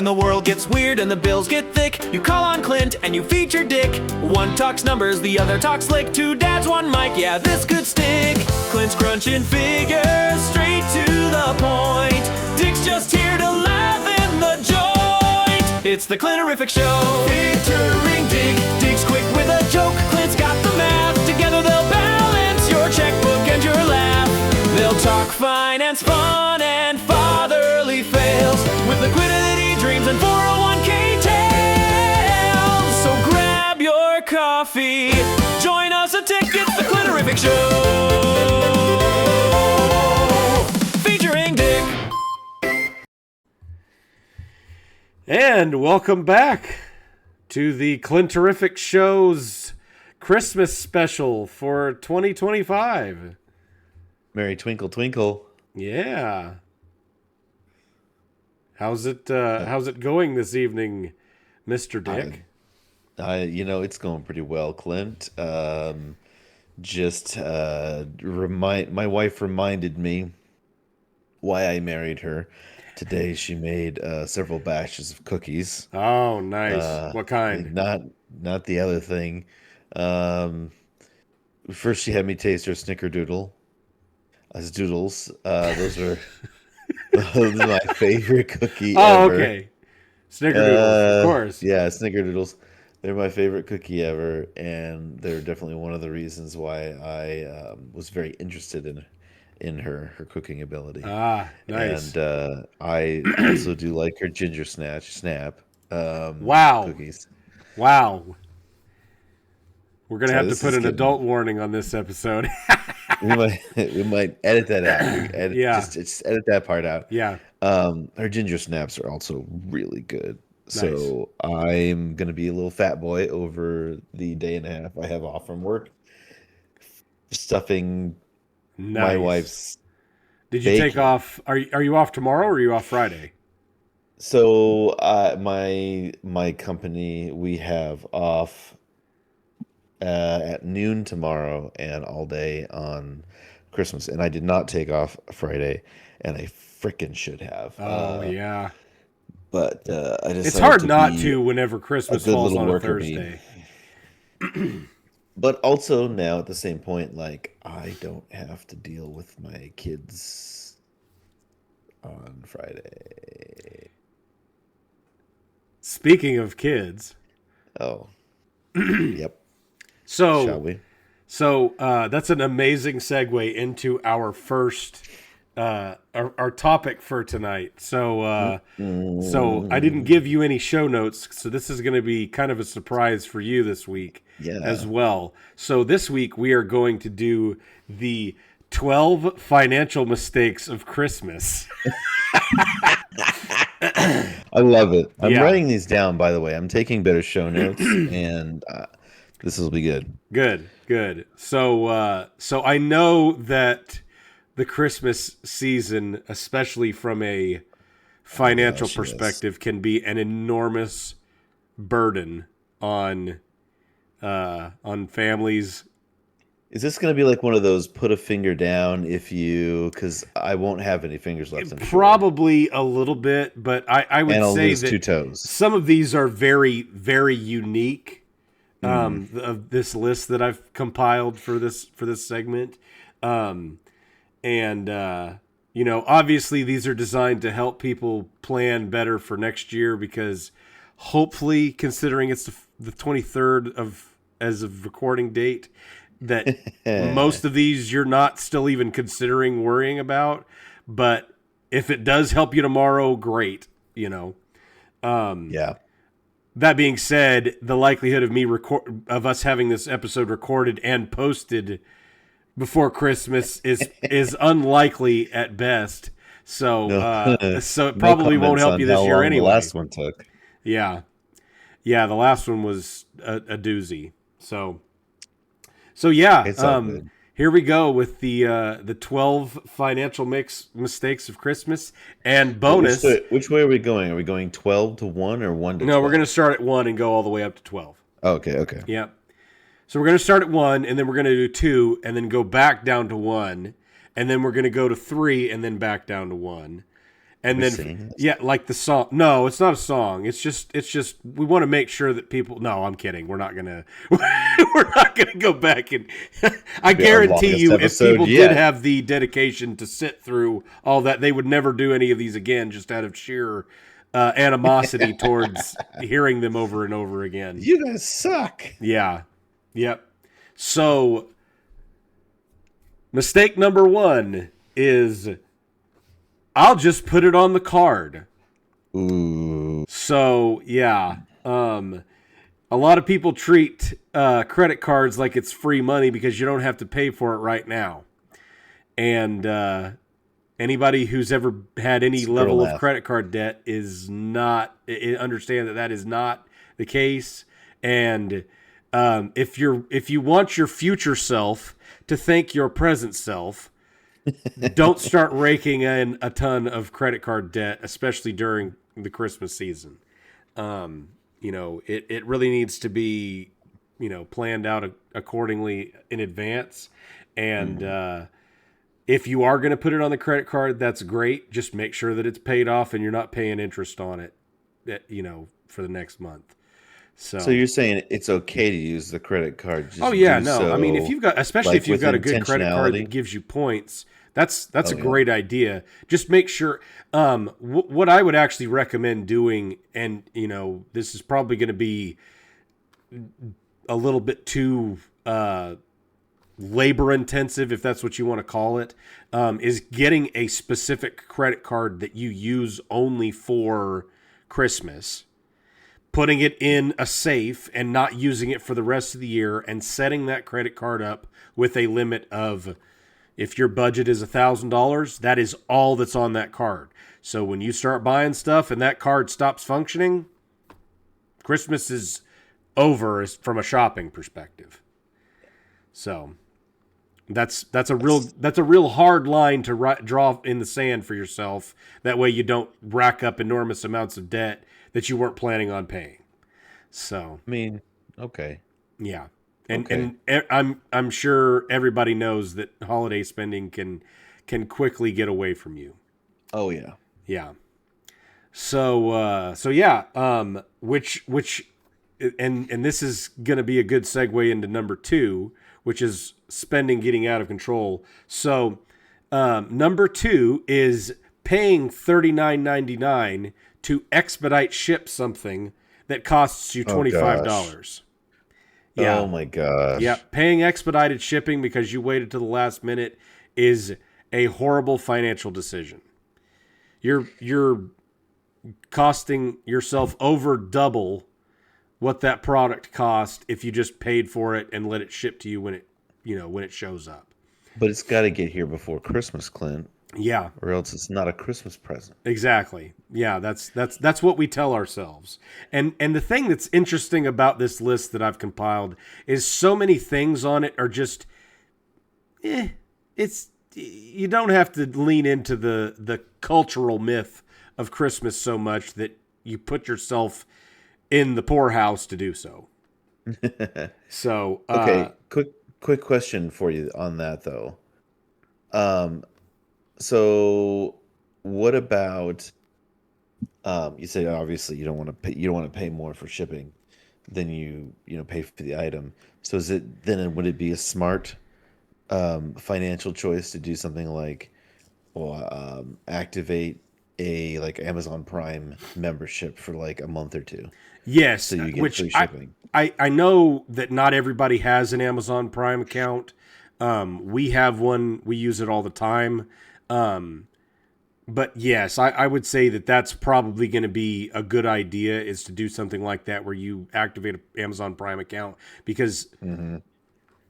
When the world gets weird and the bills get thick, you call on Clint and you feature Dick. One talks numbers, the other talks slick. Two dads, one mic, yeah, this could stick. Clint's crunching figures straight to the point. Dick's just here to laugh in the joint. It's the Clinterific Show. Featuring Dick. Dick's quick with a joke. Clint's got the math. Together they'll balance your checkbook and your laugh. They'll talk finance, fun, and fatherly fails with liquidity dreams and 401k tales. So grab your coffee, join us a ticket, the Clinterific Show, featuring Dick. And welcome back to the Clinterific Show's Christmas special for 2025. Merry Twinkle Twinkle. Yeah. How's it going this evening, Mr. Dick? It's going pretty well, Clint. My wife reminded me why I married her. Today she made several batches of cookies. Oh, nice. What kind? Not the other thing. First she had me taste her Snickerdoodle. As doodles. Those are my favorite cookie ever. Oh, okay. Snickerdoodles, of course. Yeah, Snickerdoodles. They're my favorite cookie ever, and they're definitely one of the reasons why I was very interested in her cooking ability. Ah, nice. And I also do like her ginger snap. Wow. Cookies. Wow. We're going to have to put an good. adult warning on this episode. we might edit that out. Just edit that part out. Yeah. Her ginger snaps are also really good. Nice. So I'm gonna be a little fat boy over the day and a half I have off from work, stuffing my wife's. Did you take off? Are you off tomorrow or are you off Friday? So my company, we have off at noon tomorrow and all day on Christmas, and I did not take off Friday, and I frickin' should have. Oh yeah. But I just. It's hard not to whenever Christmas falls on a Thursday. But also now at the same point, like, I don't have to deal with my kids on Friday. Speaking of kids. Oh. Yep. So, shall we? So that's an amazing segue into our first our topic for tonight. So I didn't give you any show notes, so this is going to be kind of a surprise for you this week as well. So this week we are going to do the 12 financial mistakes of Christmas. I love it. I'm writing these down, by the way. I'm taking better show notes, and this will be good. Good. So I know that the Christmas season, especially from a financial perspective, can be an enormous burden on families. Is this going to be like one of those put a finger down because I won't have any fingers left? Probably a little bit, but I would say that 2 toes. Some of these are very, very unique. Of this list that I've compiled for this segment. Obviously these are designed to help people plan better for next year, because hopefully, considering it's the 23rd as of recording date, that most of these you're not still even considering worrying about. But if it does help you tomorrow, great, Yeah. That being said, the likelihood of us having this episode recorded and posted before Christmas is unlikely at best. So so it probably won't help you this year anyway. The last one took. Yeah, the last one was a doozy. So yeah, it's all good. Here we go with the 12 financial mistakes of Christmas and bonus. Which way are we going? Are we going 12 to 1 or 1 to 12? No, we're going to start at 1 and go all the way up to 12. Okay. Yeah. So we're going to start at 1, and then we're going to do 2, and then go back down to 1, and then we're going to go to 3, and then back down to 1. And then, yeah, like the song. No, it's not a song. It's just we want to make sure that people. No, I'm kidding. We're not gonna go back and. I guarantee you, if people did have the dedication to sit through all that, they would never do any of these again, just out of sheer animosity towards hearing them over and over again. You guys suck. Yeah. Yep. So, mistake number 1 is. I'll just put it on the card. Ooh. So, yeah. A lot of people treat credit cards like it's free money because you don't have to pay for it right now. And anybody who's ever had any level of credit card debt is not understand that is not the case. And if you want your future self to thank your present self, don't start raking in a ton of credit card debt, especially during the Christmas season. It really needs to be, planned out accordingly in advance. And if you are going to put it on the credit card, that's great. Just make sure that it's paid off and you're not paying interest on it, for the next month. So you're saying it's okay to use the credit card? I mean, if you've got a good credit card that gives you points, that's a great idea. Just make sure. What I would actually recommend doing, and this is probably going to be a little bit too labor intensive, if that's what you want to call it, is getting a specific credit card that you use only for Christmas. Putting it in a safe and not using it for the rest of the year, and setting that credit card up with a limit of, if your budget is $1,000, that is all that's on that card. So when you start buying stuff and that card stops functioning, Christmas is over from a shopping perspective. So that's a real hard line to draw in the sand for yourself. That way you don't rack up enormous amounts of debt that you weren't planning on paying. So, I mean, okay. Yeah. And I'm sure everybody knows that holiday spending can quickly get away from you. Oh yeah. Yeah. So yeah, which and this is going to be a good segue into number 2, which is spending getting out of control. So, number 2 is paying $39.99 to expedite ship something that costs you $25. Yeah. Oh my gosh. Yeah, paying expedited shipping because you waited to the last minute is a horrible financial decision. You're costing yourself over double what that product cost if you just paid for it and let it ship to you when it shows up. But it's got to get here before Christmas, Clint. Yeah. Or else it's not a Christmas present. Exactly. Yeah, that's what we tell ourselves. And the thing that's interesting about this list that I've compiled is so many things on it are just it's you don't have to lean into the cultural myth of Christmas so much that you put yourself in the poorhouse to do so. So, okay, quick question for you on that though. So what about you say obviously you don't want to pay more for shipping than you pay for the item. So would it be a smart financial choice to do something like activate a Amazon Prime membership for a month or 2? Yes, so you get free shipping. I know that not everybody has an Amazon Prime account. We have one. We use it all the time. But yes, I would say that that's probably going to be a good idea, is to do something like that where you activate an Amazon Prime account, because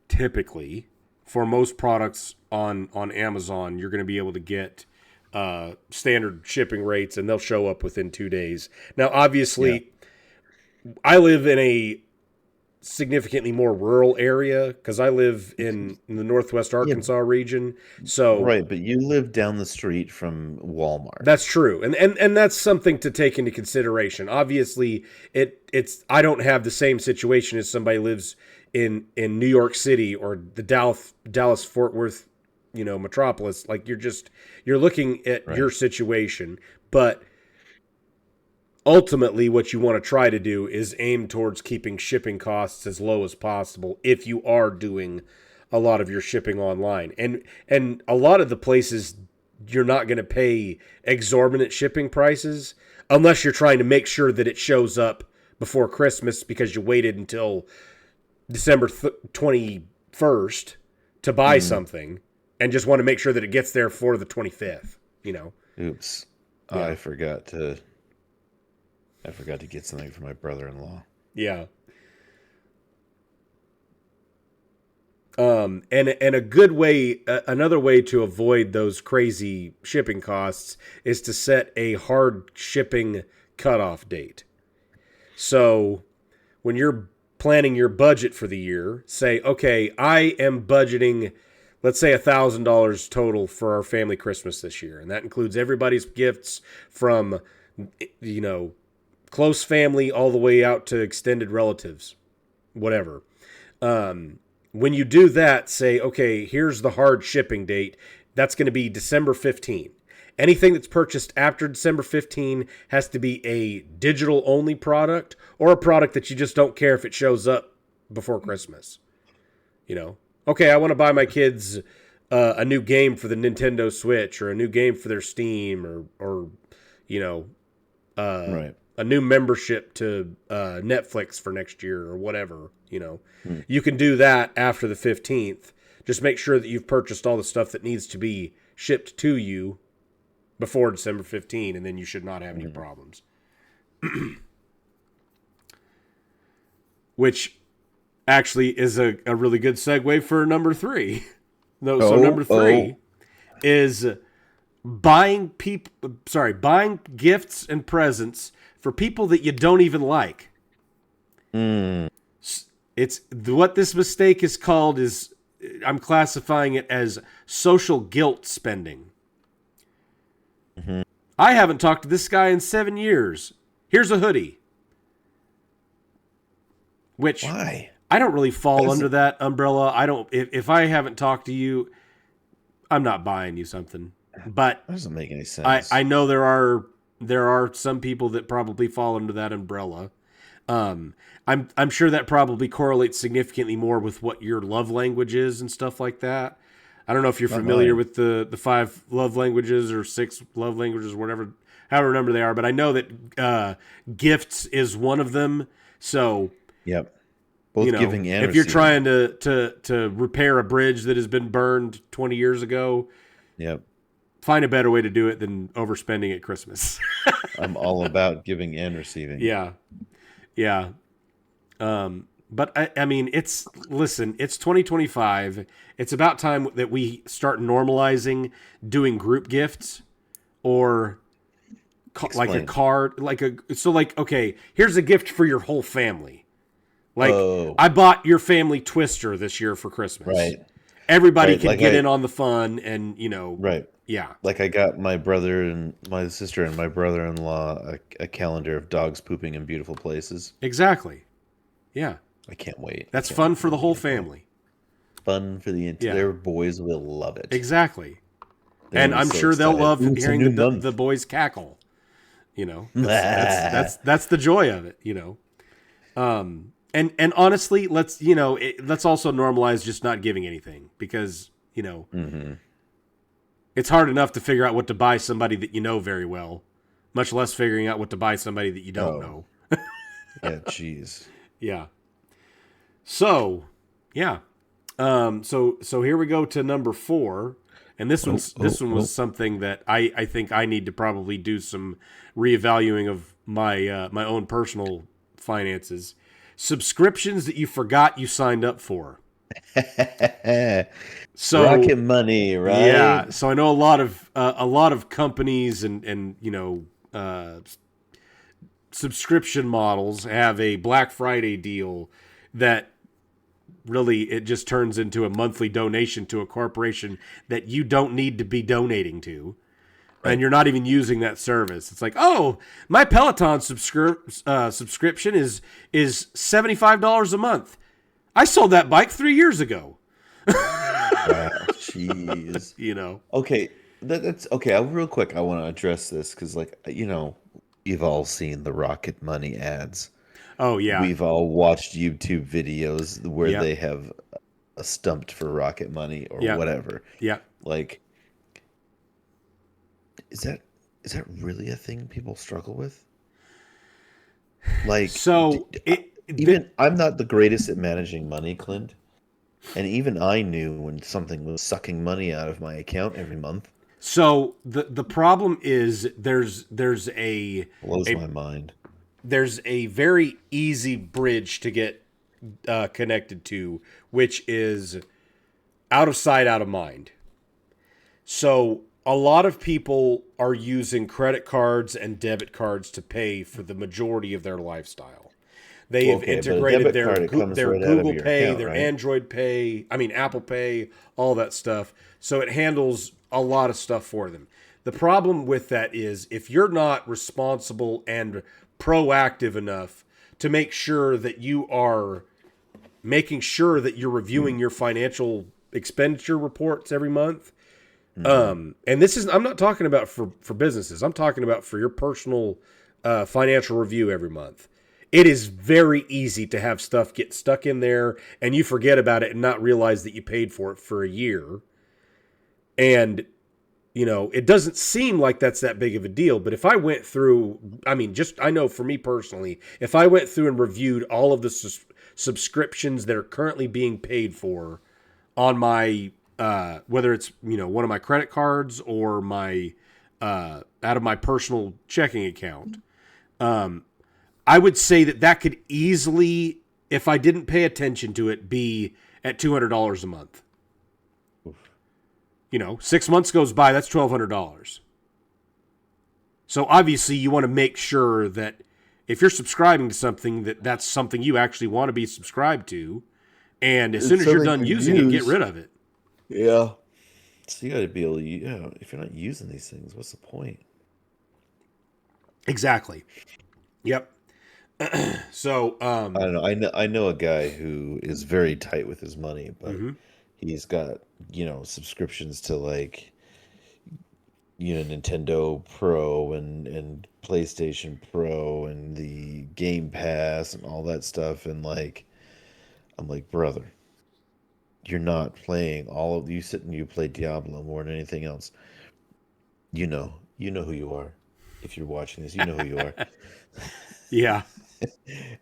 typically for most products on Amazon, you're going to be able to get standard shipping rates and they'll show up within 2 days. Now, obviously, I live in a significantly more rural area because I live in the Northwest Arkansas region. So right, but you live down the street from Walmart. That's true, and that's something to take into consideration. Obviously, it's I don't have the same situation as somebody lives in New York City or the Dallas Fort Worth metropolis. Like you're looking at your situation, but ultimately what you want to try to do is aim towards keeping shipping costs as low as possible if you are doing a lot of your shipping online. And a lot of the places, you're not going to pay exorbitant shipping prices unless you're trying to make sure that it shows up before Christmas because you waited until December 21st to buy something and just want to make sure that it gets there for the 25th, Oops. Yeah. I forgot to get something for my brother-in-law. Yeah. And a good way, another way to avoid those crazy shipping costs is to set a hard shipping cutoff date. So when you're planning your budget for the year, say, okay, I am budgeting, let's say $1,000 total for our family Christmas this year. And that includes everybody's gifts from, close family all the way out to extended relatives, whatever. When you do that, say, okay, here's the hard shipping date. That's going to be December 15. Anything that's purchased after December 15 has to be a digital-only product or a product that you just don't care if it shows up before Christmas. Okay, I want to buy my kids a new game for the Nintendo Switch or a new game for their Steam or a new membership to Netflix for next year or whatever, You can do that after the 15th. Just make sure that you've purchased all the stuff that needs to be shipped to you before December 15, and then you should not have any problems. Which actually is a really good segue for number 3. So number 3 is buying gifts and presents for people that you don't even like. It's what this mistake is called is, I'm classifying it as social guilt spending. I haven't talked to this guy in 7 years. Here's a hoodie. Which why? I don't really fall under that umbrella. I don't. If I haven't talked to you, I'm not buying you something. But that doesn't make any sense. I know there are some people that probably fall under that umbrella. I'm sure that probably correlates significantly more with what your love language is and stuff like that. I don't know if you're familiar with the 5 love languages or 6 love languages, whatever, however number they are. But I know that gifts is one of them. So yep, both giving and if you're trying to repair a bridge that has been burned 20 years ago, yep, find a better way to do it than overspending at Christmas. I'm all about giving and receiving. Yeah. But I mean, it's 2025. It's about time that we start normalizing doing group gifts or like a card, okay, here's a gift for your whole family. Like I bought your family Twister this year for Christmas. Right. Everybody can get in on the fun and, right. Yeah. Like I got my brother and my sister and my brother-in-law a calendar of dogs pooping in beautiful places. Exactly. Yeah. I can't wait. That's fun for the whole family. Fun for the entire. Their boys will love it. Exactly. And I'm sure they'll love hearing the boys cackle. That's the joy of it. And honestly, let's also normalize just not giving anything because it's hard enough to figure out what to buy somebody that you know very well, much less figuring out what to buy somebody that you don't know. Yeah, jeez. Yeah. So, yeah. So here we go to number 4, and this one was something that I think I need to probably do some reevaluating of my my own personal finances. Subscriptions that you forgot you signed up for. So rocket money, right? Yeah. So I know a lot of companies and subscription models have a Black Friday deal that really it just turns into a monthly donation to a corporation that you don't need to be donating to. Right. And you're not even using that service. It's like, oh, my Peloton subscription is $75 a month. I sold that bike 3 years ago. Wow, jeez. You know. Okay, that's okay. Real quick, I want to address this because, like, we've all seen the Rocket Money ads. Oh yeah. We've all watched YouTube videos where Yep. they have stumped for Rocket Money or Yep. whatever. Yep. Like, is that really a thing people struggle with? Like, So I'm not the greatest at managing money, Clint, and even I knew when something was sucking money out of my account every month. So the problem is there's Blows a my mind. there's a very easy bridge to get connected to, which is out of sight, out of mind. So a lot of people are using credit cards and debit cards to pay for the majority of their lifestyle. They've Okay, but a integrated debit their card, it comes their right out of Google your Pay, account, their right? Android Pay, Apple Pay, all that stuff. So it handles a lot of stuff for them. The problem with that is if you're not responsible and proactive enough to make sure that you are making sure that you're reviewing your financial expenditure reports every month. And this is, I'm not talking about for businesses. I'm talking about for your personal financial review every month. It is very easy to have stuff get stuck in there and you forget about it and not realize that you paid for it for a year. And, it doesn't seem like that's that big of a deal. But if I went through, I know for me personally, if I went through and reviewed all of the subscriptions that are currently being paid for on my, whether it's, one of my credit cards or my, out of my personal checking account, I would say that could easily, if I didn't pay attention to it, be at $200 a month. Oof. 6 months goes by, that's $1,200. So obviously you want to make sure that if you're subscribing to something, that's something you actually want to be subscribed to. And as soon as you're done using it, get rid of it. Yeah. So you got to be able to, if you're not using these things, what's the point? Exactly. Yep. So I don't know. I know a guy who is very tight with his money, but he's got, subscriptions to like, Nintendo Pro and PlayStation Pro and the Game Pass and all that stuff. And like, I'm like, brother, you're not playing you sit and you play Diablo more than anything else. You know who you are. If you're watching this, you know who you are. Yeah.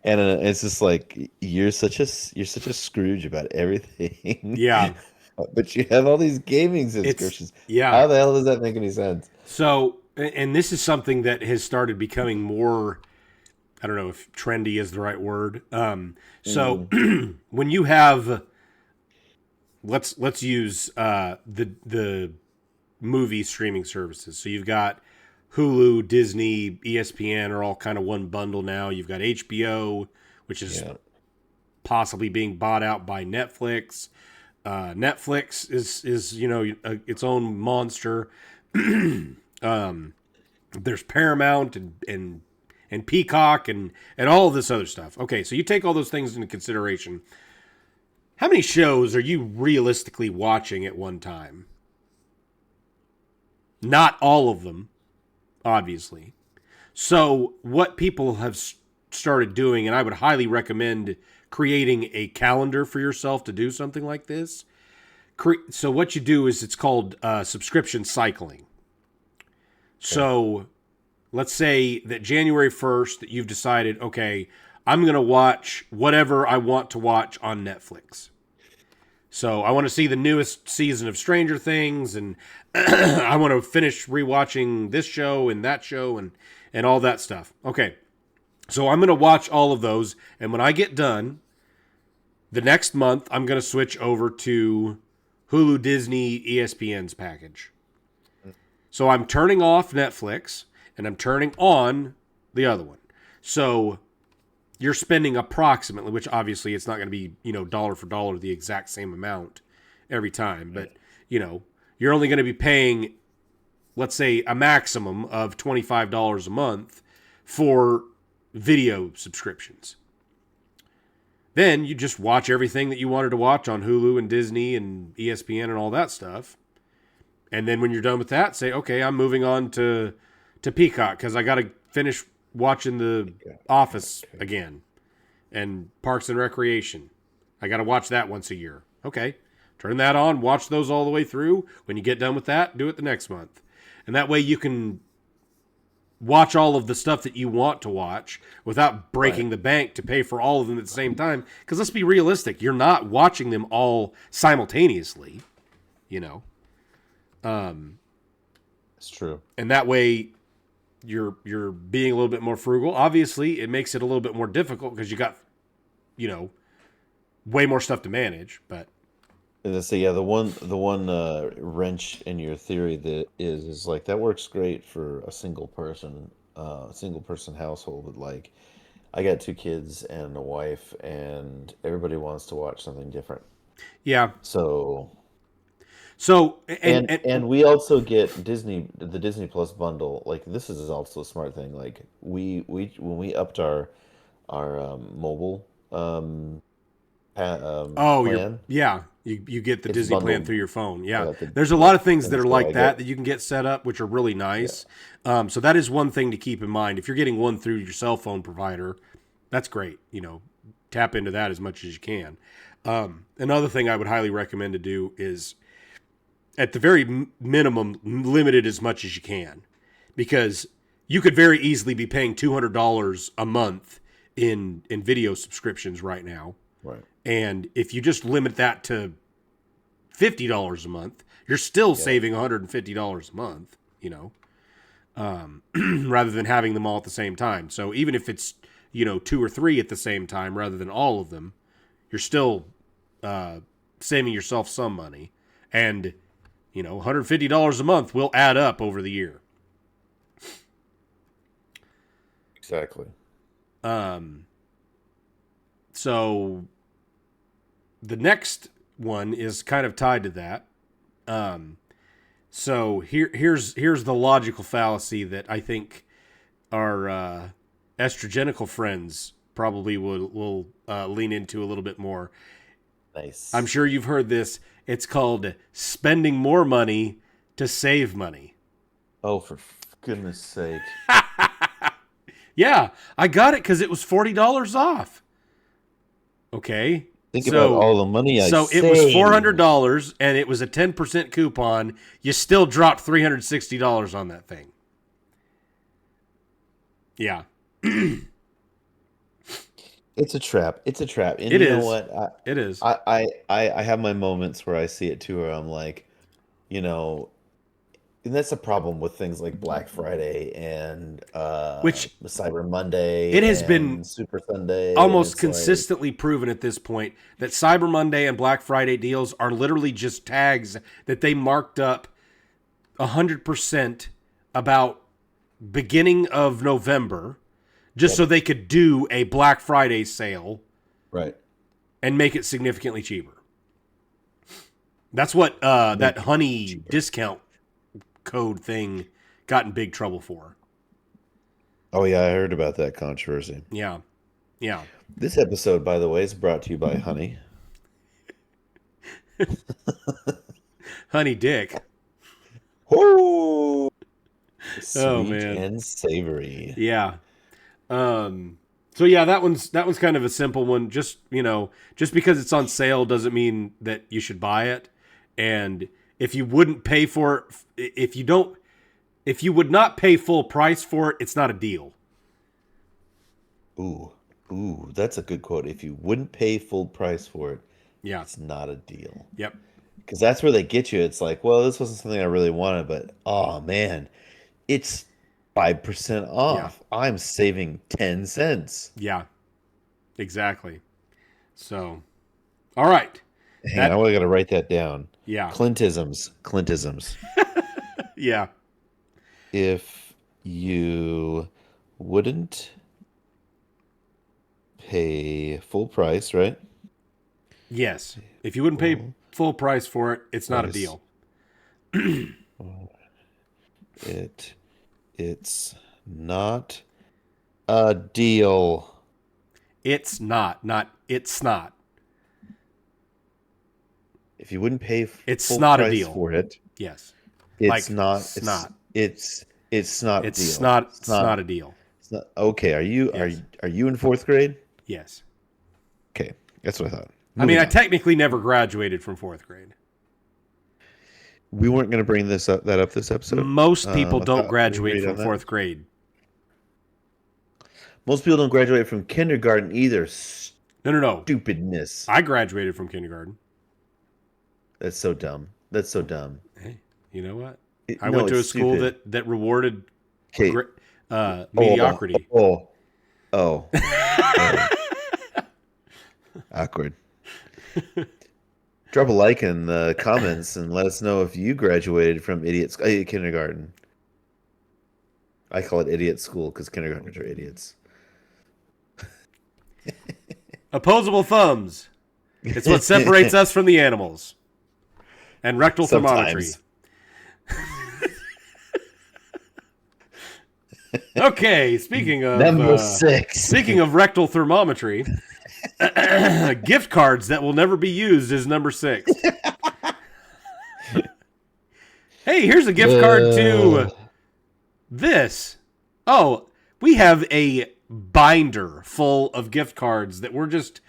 And it's just like you're such a Scrooge about everything. Yeah. But you have all these gaming subscriptions. Yeah. How the hell does that make any sense? So, and this is something that has started becoming more, I don't know if trendy is the right word. When you have, let's use the movie streaming services. So you've got Hulu, Disney, ESPN are all kind of one bundle now. You've got HBO, which is possibly being bought out by Netflix. Netflix is its own monster. There's Paramount and Peacock and all of this other stuff. Okay, so you take all those things into consideration. How many shows are you realistically watching at one time? Not all of them, obviously. So what people have started doing, and I would highly recommend creating a calendar for yourself to do something like this. So what you do is it's called subscription cycling. So let's say that January 1st that you've decided, okay, I'm going to watch whatever I want to watch on Netflix. So I want to see the newest season of Stranger Things, and I want to finish rewatching this show and that show and all that stuff. Okay, so I'm going to watch all of those, and when I get done, the next month I'm going to switch over to Hulu, Disney, ESPN's package. So I'm turning off Netflix, and I'm turning on the other one. So you're spending approximately, which obviously it's not going to be, dollar for dollar the exact same amount every time, but, you're only going to be paying, let's say, a maximum of $25 a month for video subscriptions. Then you just watch everything that you wanted to watch on Hulu and Disney and ESPN and all that stuff. And then when you're done with that, say, okay, I'm moving on to Peacock because I got to finish watching The Office again and Parks and Recreation. I got to watch that once a year. Okay, turn that on, watch those all the way through. When you get done with that, do it the next month. And that way you can watch all of the stuff that you want to watch without breaking the bank to pay for all of them at the same time. Because let's be realistic, you're not watching them all simultaneously, you know. It's true. And that way you're being a little bit more frugal. Obviously, it makes it a little bit more difficult because you got, you know, way more stuff to manage. But so yeah, the one wrench in your theory that is like that works great for a single person household. But like, I got 2 kids and a wife, and everybody wants to watch something different. Yeah. So and we also get the Disney Plus bundle. Like, this is also a smart thing. Like, we when we upped our mobile plan. You get the Disney plan through your phone. Yeah, the- there's a lot of things that are so like I that get- that you can get set up, which are really nice. So that is one thing to keep in mind. If you're getting one through your cell phone provider, that's great. You know, tap into that as much as you can. Another thing I would highly recommend to do is, at the very minimum, limit it as much as you can, because you could very easily be paying $200 a month in video subscriptions right now. Right. And if you just limit that to $50 a month, you're still saving $150 a month, you know, rather than having them all at the same time. So even if it's, you know, 2 or 3 at the same time rather than all of them, you're still saving yourself some money. And, you know, $150 a month will add up over the year. Exactly. So the next one is kind of tied to that. So here's the logical fallacy that I think our estrogenical friends probably will lean into a little bit more. Nice. I'm sure you've heard this. It's called spending more money to save money. Oh, for goodness sake. Yeah, I got it because it was $40 off. Okay. Think about all the money I saved. So it was $400 and it was a 10% coupon. You still dropped $360 on that thing. Yeah. It's a trap. It's a trap. And It you is. know what? It is. I have my moments where I see it too, where I'm like, you know, and that's the problem with things like Black Friday and Which Cyber Monday. it has and been Super Sunday. almost It's consistently proven at this point that Cyber Monday and Black Friday deals are literally just tags that they marked up 100% about beginning of November, just so they could do a Black Friday sale, right, and make it significantly cheaper. That's what that honey discount code thing got in big trouble for. Oh yeah, I heard about that controversy. Yeah. This episode, by the way, is brought to you by Honey. Honey Dick. Whoo! Sweet man. and savory. Yeah. So yeah, that one's kind of a simple one. Just, you know, just because it's on sale doesn't mean that you should buy it. And if you wouldn't pay for it, if you would not pay full price for it, it's not a deal. Ooh, that's a good quote. If you wouldn't pay full price for it, Yeah. it's not a deal. Yep. Because that's where they get you. It's like, well, this wasn't something I really wanted, but oh man, it's 5% off. Yeah. I'm saving 10 cents. Yeah. Exactly. So, all right. Hang on, I got to write that down. Yeah. Clintisms. Yeah. If you wouldn't pay full price, right? Yes. If you wouldn't pay full price for it, it's not a deal. It's not a deal. It's not. Not it's not. If you wouldn't pay It's full not a price deal. for it, Yes. it's Like, not. snot. It's not a deal. It's not a deal. It's not. Okay. Are you Yes. are you in 4th grade? Yes. Okay, that's what I thought. I mean, Moving I on. technically never graduated from 4th grade. We weren't going to bring that up this episode. Most people I don't thought we graduate agreed from on that. 4th grade. Most people don't graduate from kindergarten either. No. Stupidness. I graduated from kindergarten. That's so dumb. That's so dumb. Hey, you know what? No, I went to a it's school stupid. that rewarded Okay. mediocrity. Oh. Awkward. Drop a like in the comments and let us know if you graduated from kindergarten. I call it idiot school because kindergartners are idiots. Opposable thumbs. It's what separates us from the animals. And rectal thermometry. Sometimes. Okay, speaking of Number 6. Speaking of rectal thermometry, gift cards that will never be used is number 6. Hey, here's a gift card to this. Oh, we have a binder full of gift cards that we're just...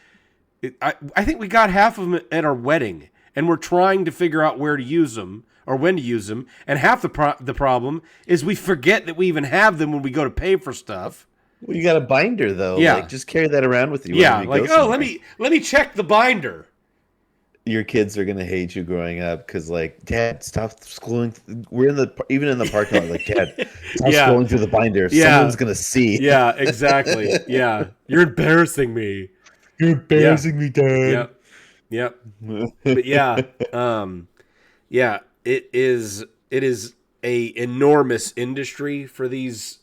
I think we got half of them at our wedding, and we're trying to figure out where to use them or when to use them. And half the problem is we forget that we even have them when we go to pay for stuff. Well, you got a binder though. Yeah. Like, just carry that around with you. Yeah, whenever you like, go oh, somewhere. let me check the binder. Your kids are gonna hate you growing up because, like, Dad, stop scrolling. We're even in the parking lot. Like, Dad, stop Yeah. scrolling through the binder. Yeah. Someone's gonna see. Yeah, exactly. Yeah, you're embarrassing me. You're embarrassing me, Dad. Yep. But yeah, it is a enormous industry for these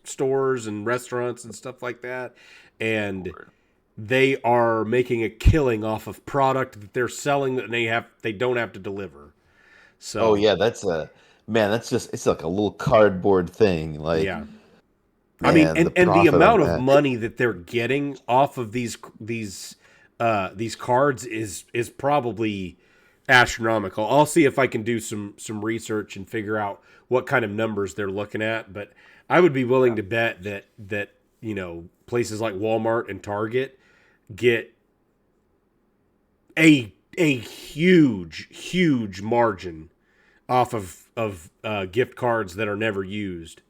stores and restaurants and stuff like that, and they are making a killing off of product that they're selling that they don't have to deliver. So Oh yeah, that's just it's like a little cardboard thing. Like, yeah. I mean, man, and the profit amount on of that. money that they're getting off of these cards is probably astronomical. I'll see if I can do some research and figure out what kind of numbers they're looking at. But I would be willing to bet that places like Walmart and Target get a huge margin off of gift cards that are never used.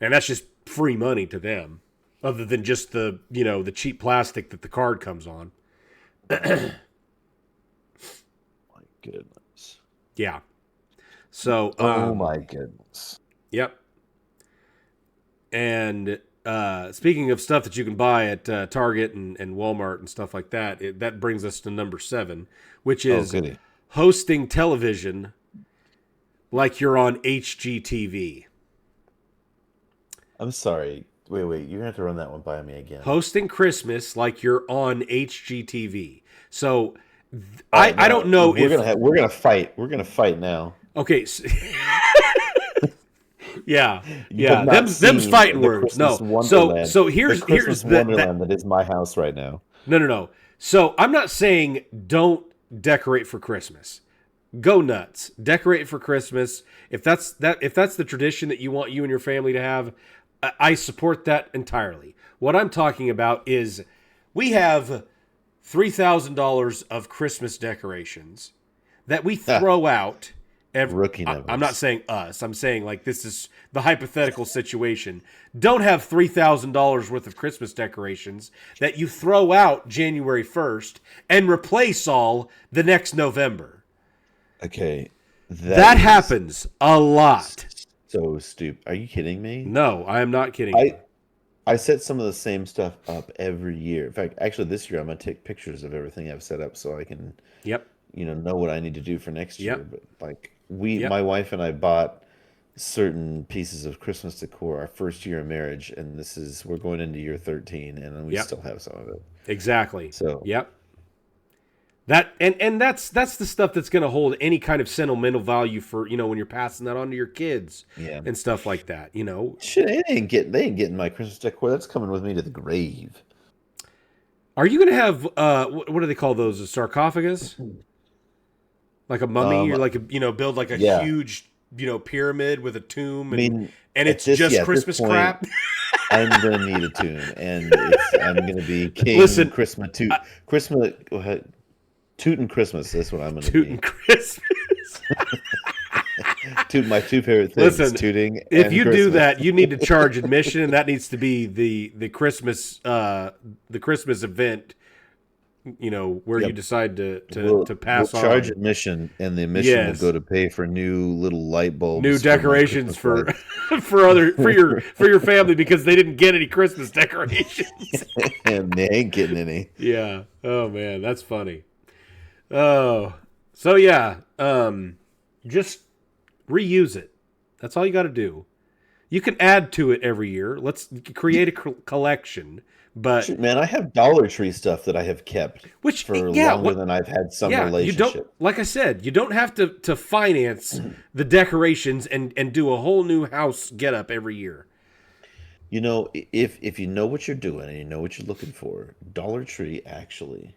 And that's just free money to them, other than just the cheap plastic that the card comes on. My goodness. Yeah. So. Oh my goodness. Yep. And speaking of stuff that you can buy at Target and Walmart and stuff like that, that brings us to number 7, which is hosting television like you're on HGTV. I'm sorry. Wait. You're gonna have to run that one by me again. Hosting Christmas like you're on HGTV. So I don't know we're gonna fight. We're gonna fight now. Okay. Yeah. You have not Them's seen fighting the words. Christmas No. Wonderland. So here's the Christmas the Wonderland that is my house right now. No. So I'm not saying don't decorate for Christmas. Go nuts. Decorate for Christmas. If that's the tradition that you want you and your family to have, I support that entirely. What I'm talking about is we have $3,000 of Christmas decorations that we throw out Rookie numbers. I'm not saying us. I'm saying, like, this is the hypothetical situation. Don't have $3,000 worth of Christmas decorations that you throw out January 1st and replace all the next November. Okay. That happens a lot. So stupid. Are you kidding me? No, I am not kidding you. I set some of the same stuff up every year. In fact, actually this year I'm going to take pictures of everything I've set up so I can know what I need to do for next year. But like my wife and I bought certain pieces of Christmas decor our first year of marriage, and we're going into year 13 and we still have some of it. Exactly. So That's the stuff that's going to hold any kind of sentimental value for, when you're passing that on to your kids and stuff like that, Shit, they ain't getting my Christmas decor. That's coming with me to the grave. Are you going to have what do they call those? A sarcophagus? Like a mummy, or like build like a huge, pyramid with a tomb, and it's just Christmas crap. I'm gonna need a tomb, and I'm gonna be king. Listen, Christmas, Tootin' Christmas. That's what I'm gonna be. Tootin' Christmas. My two favorite things. Listen, tooting. If you do that, you need to charge admission, and that needs to be the Christmas event. Where you decide to pass on. We'll charge admission, and the admission will go to pay for new little light bulbs, new decorations for your family because they didn't get any Christmas decorations, and they ain't getting any. Yeah. Oh man, that's funny. Oh, so yeah. Just reuse it. That's all you got to do. You can add to it every year. Let's create a collection. But man, I have Dollar Tree stuff that I have kept for longer than I've had some relationship. You don't, like I said, you don't have to finance the decorations and do a whole new house get up every year. If you know what you're doing and you know what you're looking for, Dollar Tree actually,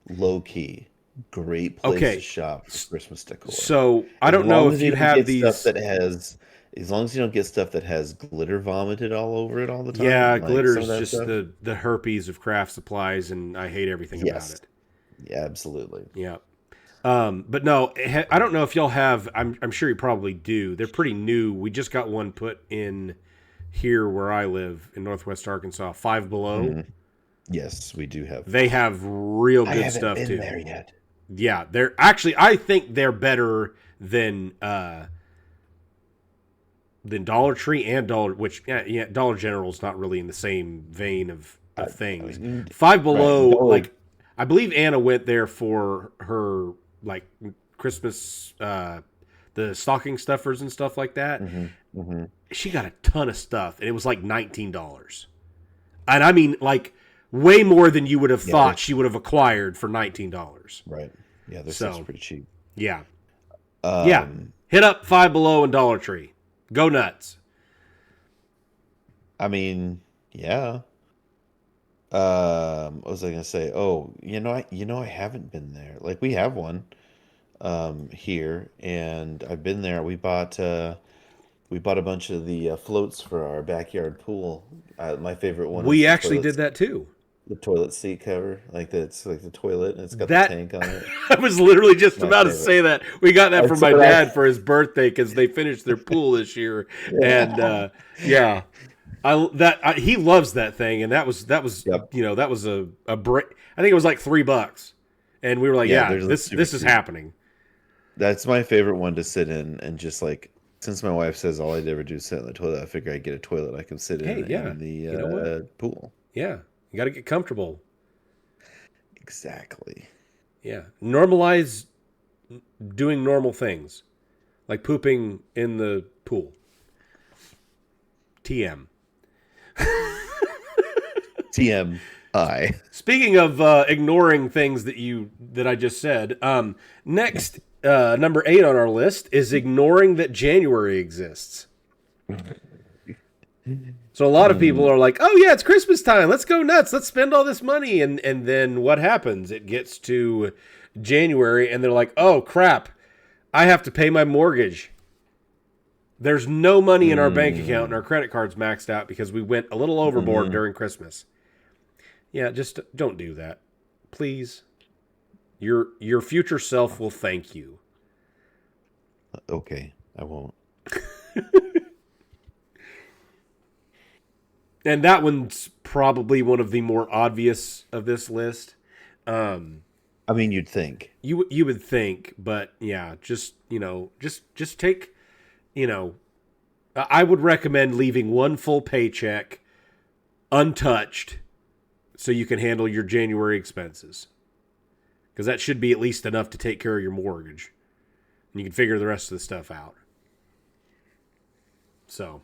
low key, great place to shop for Christmas decor. So I don't know if you have these stuff that has. As long as you don't get stuff that has glitter vomited all over it all the time. Yeah, glitter is just the herpes of craft supplies, and I hate everything about it. Yeah, absolutely. Yeah. But no, I don't know if y'all have, I'm sure you probably do. They're pretty new. We just got one put in here where I live in Northwest Arkansas, Five Below. Mm-hmm. Yes, we do have. They have real good stuff too. I haven't been there yet. Yeah, they're actually, I think they're better than Dollar Tree and Dollar General is not really in the same vein of things. Five Below, I believe Anna went there for her Christmas, the stocking stuffers and stuff like that. Mm-hmm. Mm-hmm. She got a ton of stuff, and it was like $19, and I mean way more than you would have thought she would have acquired for $19. Right? Yeah, this is pretty cheap. Yeah, hit up Five Below and Dollar Tree. Go nuts. I mean, yeah. What was I gonna say? Oh, I haven't been there. We have one here, and I've been there. We bought a bunch of the floats for our backyard pool. My favorite one. We actually did that too. The toilet seat cover, it's like the toilet, and it's got the tank on it. I was literally just about to say that. We got that from my dad for his birthday because they finished their pool this year, and he loves that thing, and that was that was a break. I think it was like $3, and we were like, this is happening. That's my favorite one to sit in, and just since my wife says all I'd ever do is sit in the toilet, I figure I'd get a toilet I can sit in the pool. Yeah. You got to get comfortable. Exactly. Yeah. Normalize doing normal things, like pooping in the pool. TM. TMI. Speaking of ignoring things that I just said, next, number 8 on our list is ignoring that January exists. So a lot of people are like, oh yeah, it's Christmas time. Let's go nuts. Let's spend all this money. And then what happens? It gets to January and they're like, oh crap, I have to pay my mortgage. There's no money in our bank account and our credit card's maxed out because we went a little overboard during Christmas. Yeah, just don't do that. Please. Your future self will thank you. Okay, I won't. And that one's probably one of the more obvious of this list. I mean, you'd think. You would think, but yeah, just take, I would recommend leaving one full paycheck untouched so you can handle your January expenses. Because that should be at least enough to take care of your mortgage. And you can figure the rest of the stuff out. So,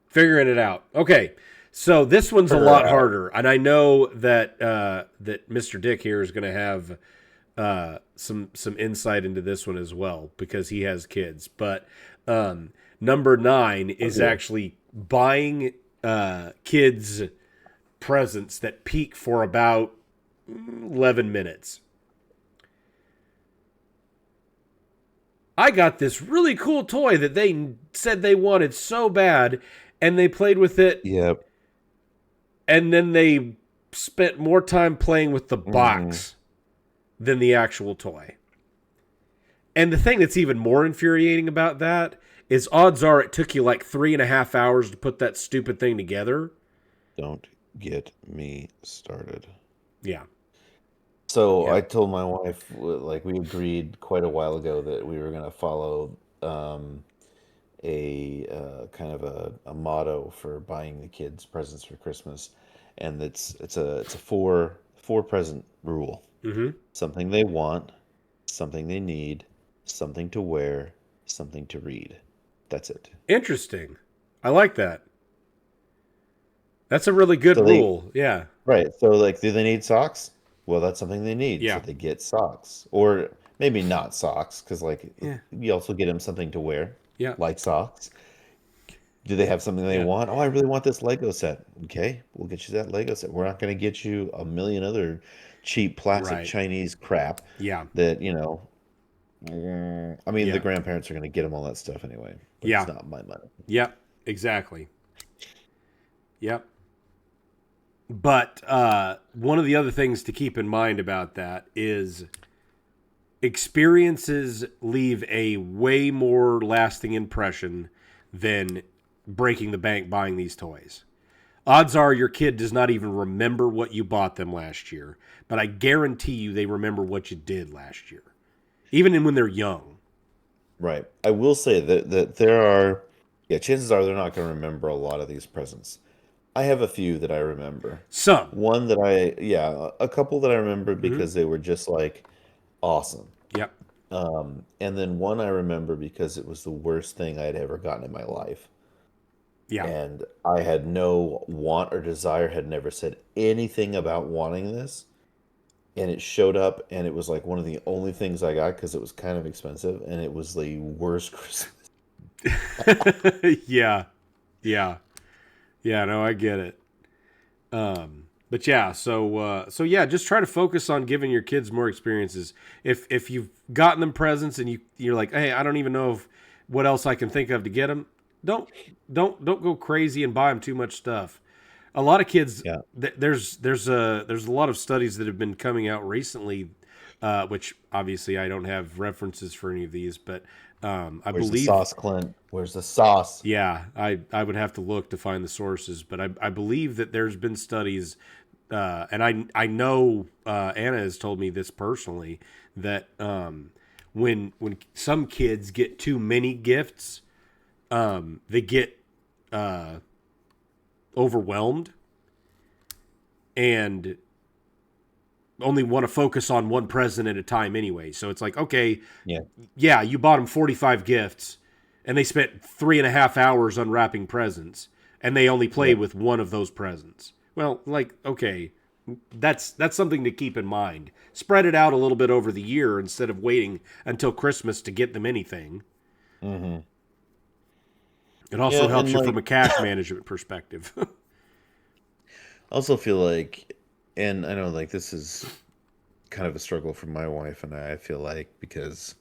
figuring it out. Okay, So this one's a lot harder, and I know that that Mr. Dick here is going to have some insight into this one as well because he has kids. But number 9 is actually buying kids presents that peak for about 11 minutes. I got this really cool toy that they said they wanted so bad, and they played with it. Yep. And then they spent more time playing with the box than the actual toy. And the thing that's even more infuriating about that is odds are it took you like 3.5 hours to put that stupid thing together. Don't get me started. Yeah. So I told my wife, like, we agreed quite a while ago that we were going to follow a kind of a motto for buying the kids presents for Christmas, and it's a four present rule. Something they want, something they need, something to wear, something to read. That's it. Interesting. I like that. That's a really good rule. Yeah. Right. So, like, do they need socks? Well, that's something they need. Yeah. So they get socks. Or maybe not socks, because, like, you also get them something to wear. Yeah. Like socks. Do they have something they want? Oh, I really want this Lego set. Okay, we'll get you that Lego set. We're not going to get you a million other cheap plastic Chinese crap. Yeah. That, I mean, the grandparents are going to get them all that stuff anyway. But it's not my money. Yep, exactly. Yep. But one of the other things to keep in mind about that is experiences leave a way more lasting impression than breaking the bank buying these toys. Odds are your kid does not even remember what you bought them last year, but I guarantee you they remember what you did last year, even when they're young. Right. I will say that there are, chances are they're not going to remember a lot of these presents. I have a few that I remember. Some. One that a couple that I remember because they were just like awesome. Yep. And then one I remember because it was the worst thing I had ever gotten in my life. Yeah. And I had no want or desire, had never said anything about wanting this. And it showed up, and it was like one of the only things I got because it was kind of expensive, and it was the worst Christmas. Yeah. No, I get it. But yeah, so just try to focus on giving your kids more experiences. If you've gotten them presents and you're like, hey, I don't even know what else I can think of to get them. Don't go crazy and buy them too much stuff. A lot of kids, there's a lot of studies that have been coming out recently, which obviously I don't have references for any of these, but I Where's believe the sauce, Clint? Where's the sauce? Yeah, I would have to look to find the sources, but I believe that there's been studies, and I know Anna has told me this personally, that when some kids get too many gifts, they get overwhelmed and only want to focus on one present at a time anyway. So it's like, okay, you bought them 45 gifts and they spent 3.5 hours unwrapping presents and they only played with one of those presents. Well, like, okay, that's something to keep in mind. Spread it out a little bit over the year instead of waiting until Christmas to get them anything. Mm-hmm. It also helps you from a cash management perspective. I also feel like, and I know like this is kind of a struggle for my wife and I feel like, because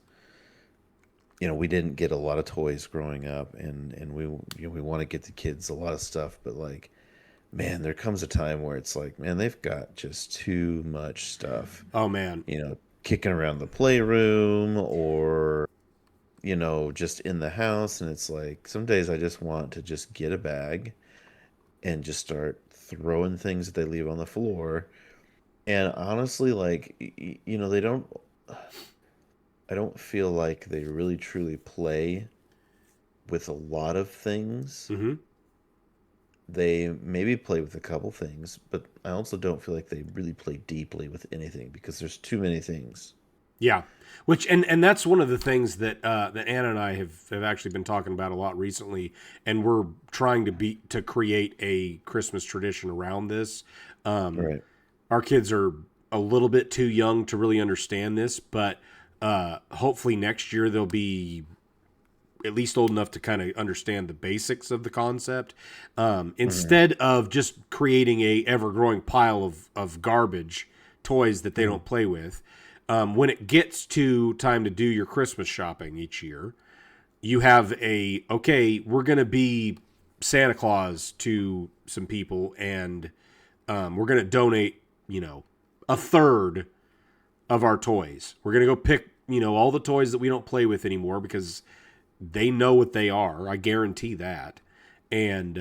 we didn't get a lot of toys growing up, and we want to get the kids a lot of stuff, but like, man, there comes a time where it's like, man, they've got just too much stuff. Oh man. Kicking around the playroom or just in the house, and it's like some days I just want to just get a bag and just start throwing things that they leave on the floor. And honestly, like, they don't, I don't feel like they really truly play with a lot of things. Mm-hmm. They maybe play with a couple things, but I also don't feel like they really play deeply with anything because there's too many things. Yeah. Which and that's one of the things that that Anna and I have actually been talking about a lot recently, and we're trying to create a Christmas tradition around this. Right. Our kids are a little bit too young to really understand this, but hopefully next year they'll be at least old enough to kind of understand the basics of the concept. Instead of just creating a ever-growing pile of garbage toys that they don't play with, when it gets to time to do your Christmas shopping each year, you have okay, we're going to be Santa Claus to some people, and we're going to donate, a third of our toys. We're going to go pick, all the toys that we don't play with anymore because they know what they are. I guarantee that. And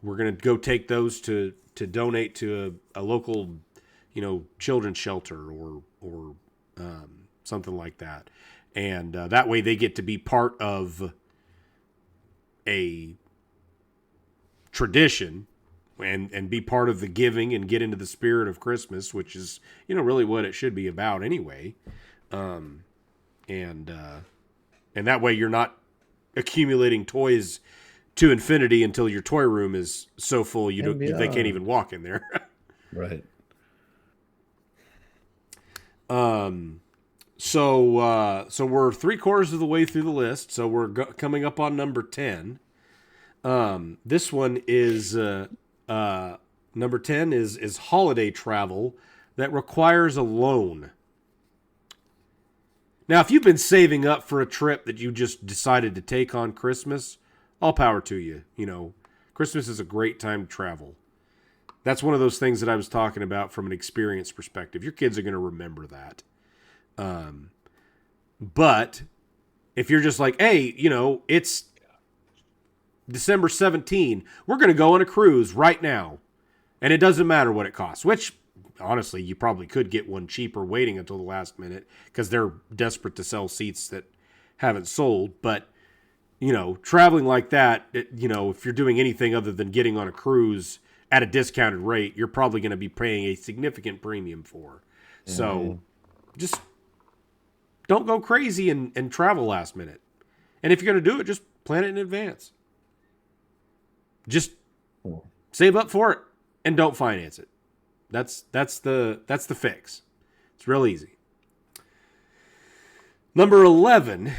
we're going to go take those to donate to a local, children's shelter or something like that. And that way they get to be part of a tradition and be part of the giving and get into the spirit of Christmas, which is, really what it should be about anyway. And that way you're not accumulating toys to infinity until your toy room is so full they can't even walk in there. Right. So we're 3/4 of the way through the list. So we're coming up on number 10. This one is number 10 is holiday travel that requires a loan. Now, if you've been saving up for a trip that you just decided to take on Christmas, all power to you. Christmas is a great time to travel. That's one of those things that I was talking about from an experience perspective. Your kids are going to remember that. But if you're just like, hey, it's December 17, we're going to go on a cruise right now, and it doesn't matter what it costs, which honestly, you probably could get one cheaper waiting until the last minute because they're desperate to sell seats that haven't sold. But, traveling like that, if you're doing anything other than getting on a cruise at a discounted rate, you're probably going to be paying a significant premium for. So just don't go crazy and travel last minute. And if you're going to do it, just plan it in advance. Just save up for it and don't finance it. That's the fix. It's real easy. Number 11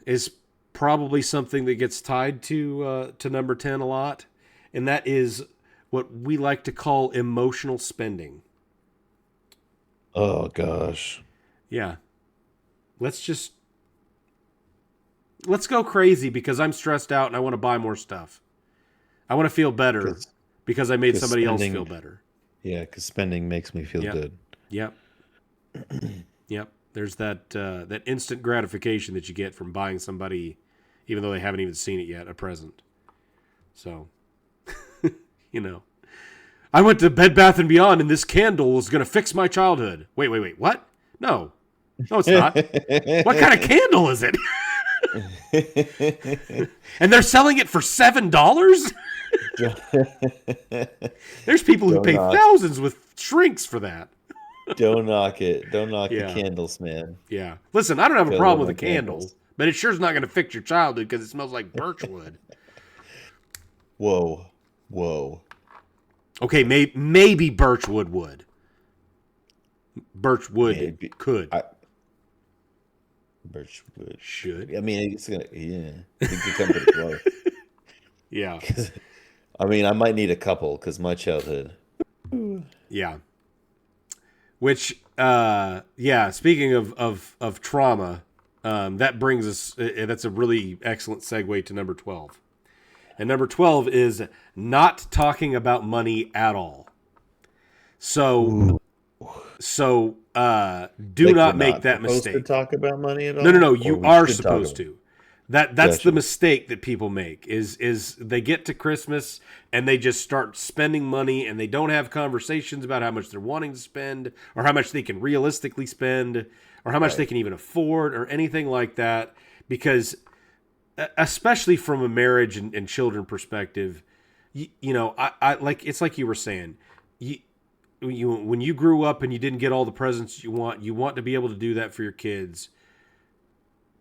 is probably something that gets tied to number 10 a lot, and that is what we like to call emotional spending. Oh gosh. Yeah. Let's go crazy because I'm stressed out and I want to buy more stuff. I want to feel better because I made somebody else feel better. Yeah, because spending makes me feel good. Yep. Yep. There's that instant gratification that you get from buying somebody, even though they haven't even seen it yet, a present. So, I went to Bed Bath & Beyond and this candle is going to fix my childhood. Wait. What? No, it's not. What kind of candle is it? And they're selling it for $7? There's people who pay thousands with shrinks for that. Don't knock it. Don't knock the candles, man. Yeah. Listen, I don't have a problem with a candle, but it sure's not going to fix your childhood because it smells like birchwood. Whoa. Okay, maybe birchwood would. Birchwood could. Birchwood should. I mean, it's gonna. Yeah, it could come pretty close. Yeah. I mean, I might need a couple because my childhood. Yeah. Which, speaking of trauma, that brings us, that's a really excellent segue to number 12. And number 12 is not talking about money at all. So do not make that mistake. To talk about money at all? No. You are supposed to. That's the mistake that people make is they get to Christmas and they just start spending money and they don't have conversations about how much they're wanting to spend or how much they can realistically spend or how much they can even afford or anything like that. Because especially from a marriage and children perspective, I like, it's like you were saying, when you grew up and you didn't get all the presents you want to be able to do that for your kids.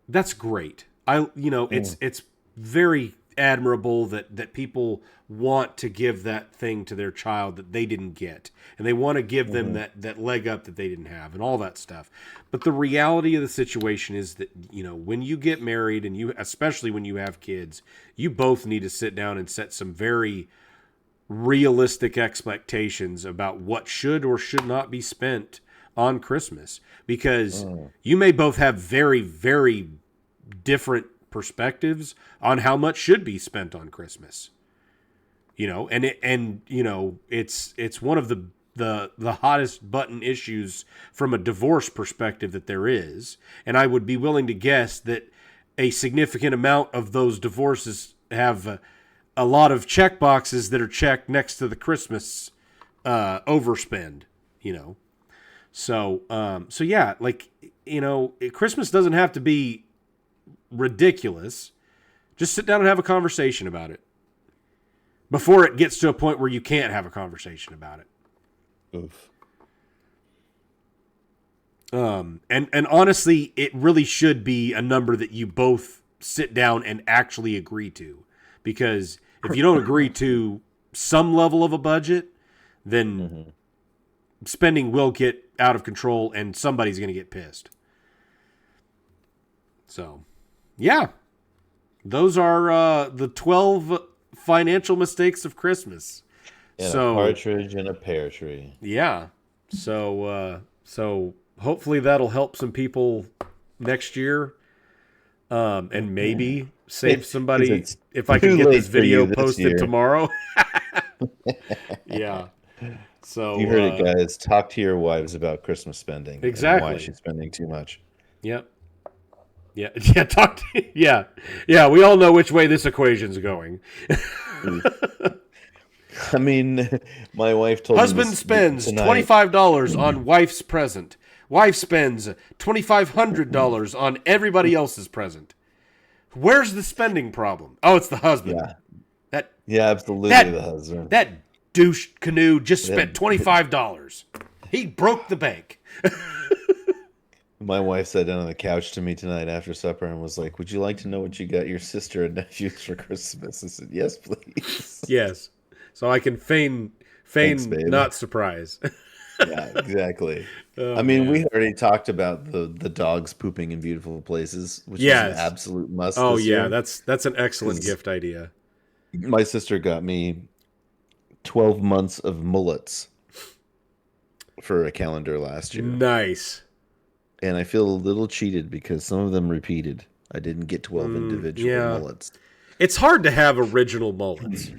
That's great. It's very admirable that people want to give that thing to their child that they didn't get, and they want to give them that leg up that they didn't have, and all that stuff. But the reality of the situation is that, when you get married, and especially when you have kids, you both need to sit down and set some very realistic expectations about what should or should not be spent on Christmas, because you may both have very, very different perspectives on how much should be spent on Christmas. It's one of the hottest button issues from a divorce perspective that there is, and I would be willing to guess that a significant amount of those divorces have a lot of check boxes that are checked next to the Christmas overspend, So yeah, Christmas doesn't have to be ridiculous. Just sit down and have a conversation about it before it gets to a point where you can't have a conversation about it. Oof. And honestly, it really should be a number that you both sit down and actually agree to, because if you don't agree to some level of a budget, then spending will get out of control and somebody's going to get pissed. So, yeah, those are the 12 financial mistakes of Christmas. And a partridge in a pear tree. Yeah. So hopefully that'll help some people next year. And maybe save somebody if I can get this video posted tomorrow. Yeah. So you heard it, guys. Talk to your wives about Christmas spending. Exactly. And why she's spending too much. Yep. Yeah. Yeah. Yeah. We all know which way this equation's going. I mean, my wife told husband me spends $25 on wife's present. Wife spends $2,500 on everybody else's present. Where's the spending problem? Oh, it's the husband. Yeah, absolutely the husband. That douche canoe just spent $25. He broke the bank. My wife sat down on the couch to me tonight after supper and was like, "Would you like to know what you got your sister and nephews for Christmas?" I said, "Yes, please." Yes. So I can feign Thanks, not surprise. Yeah, exactly. I mean, we already talked about the dogs pooping in beautiful places, which is an absolute must. Oh this yeah, year. that's an excellent gift idea. My sister got me 12 months of mullets for a calendar last year. Nice. And I feel a little cheated because some of them repeated. I didn't get 12 individual mullets. It's hard to have original mullets.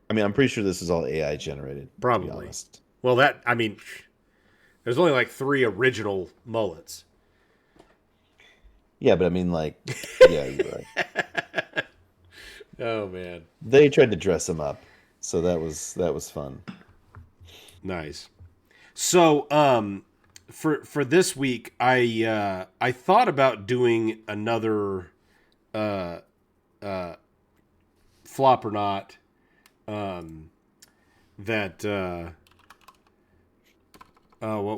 I mean, I'm pretty sure this is all AI generated. Probably. To be honest. Well, there's only like 3 original mullets. Yeah, but I mean, yeah, you're right. Oh man, they tried to dress him up, so that was fun. Nice. So, for this week, I thought about doing another flop or not. What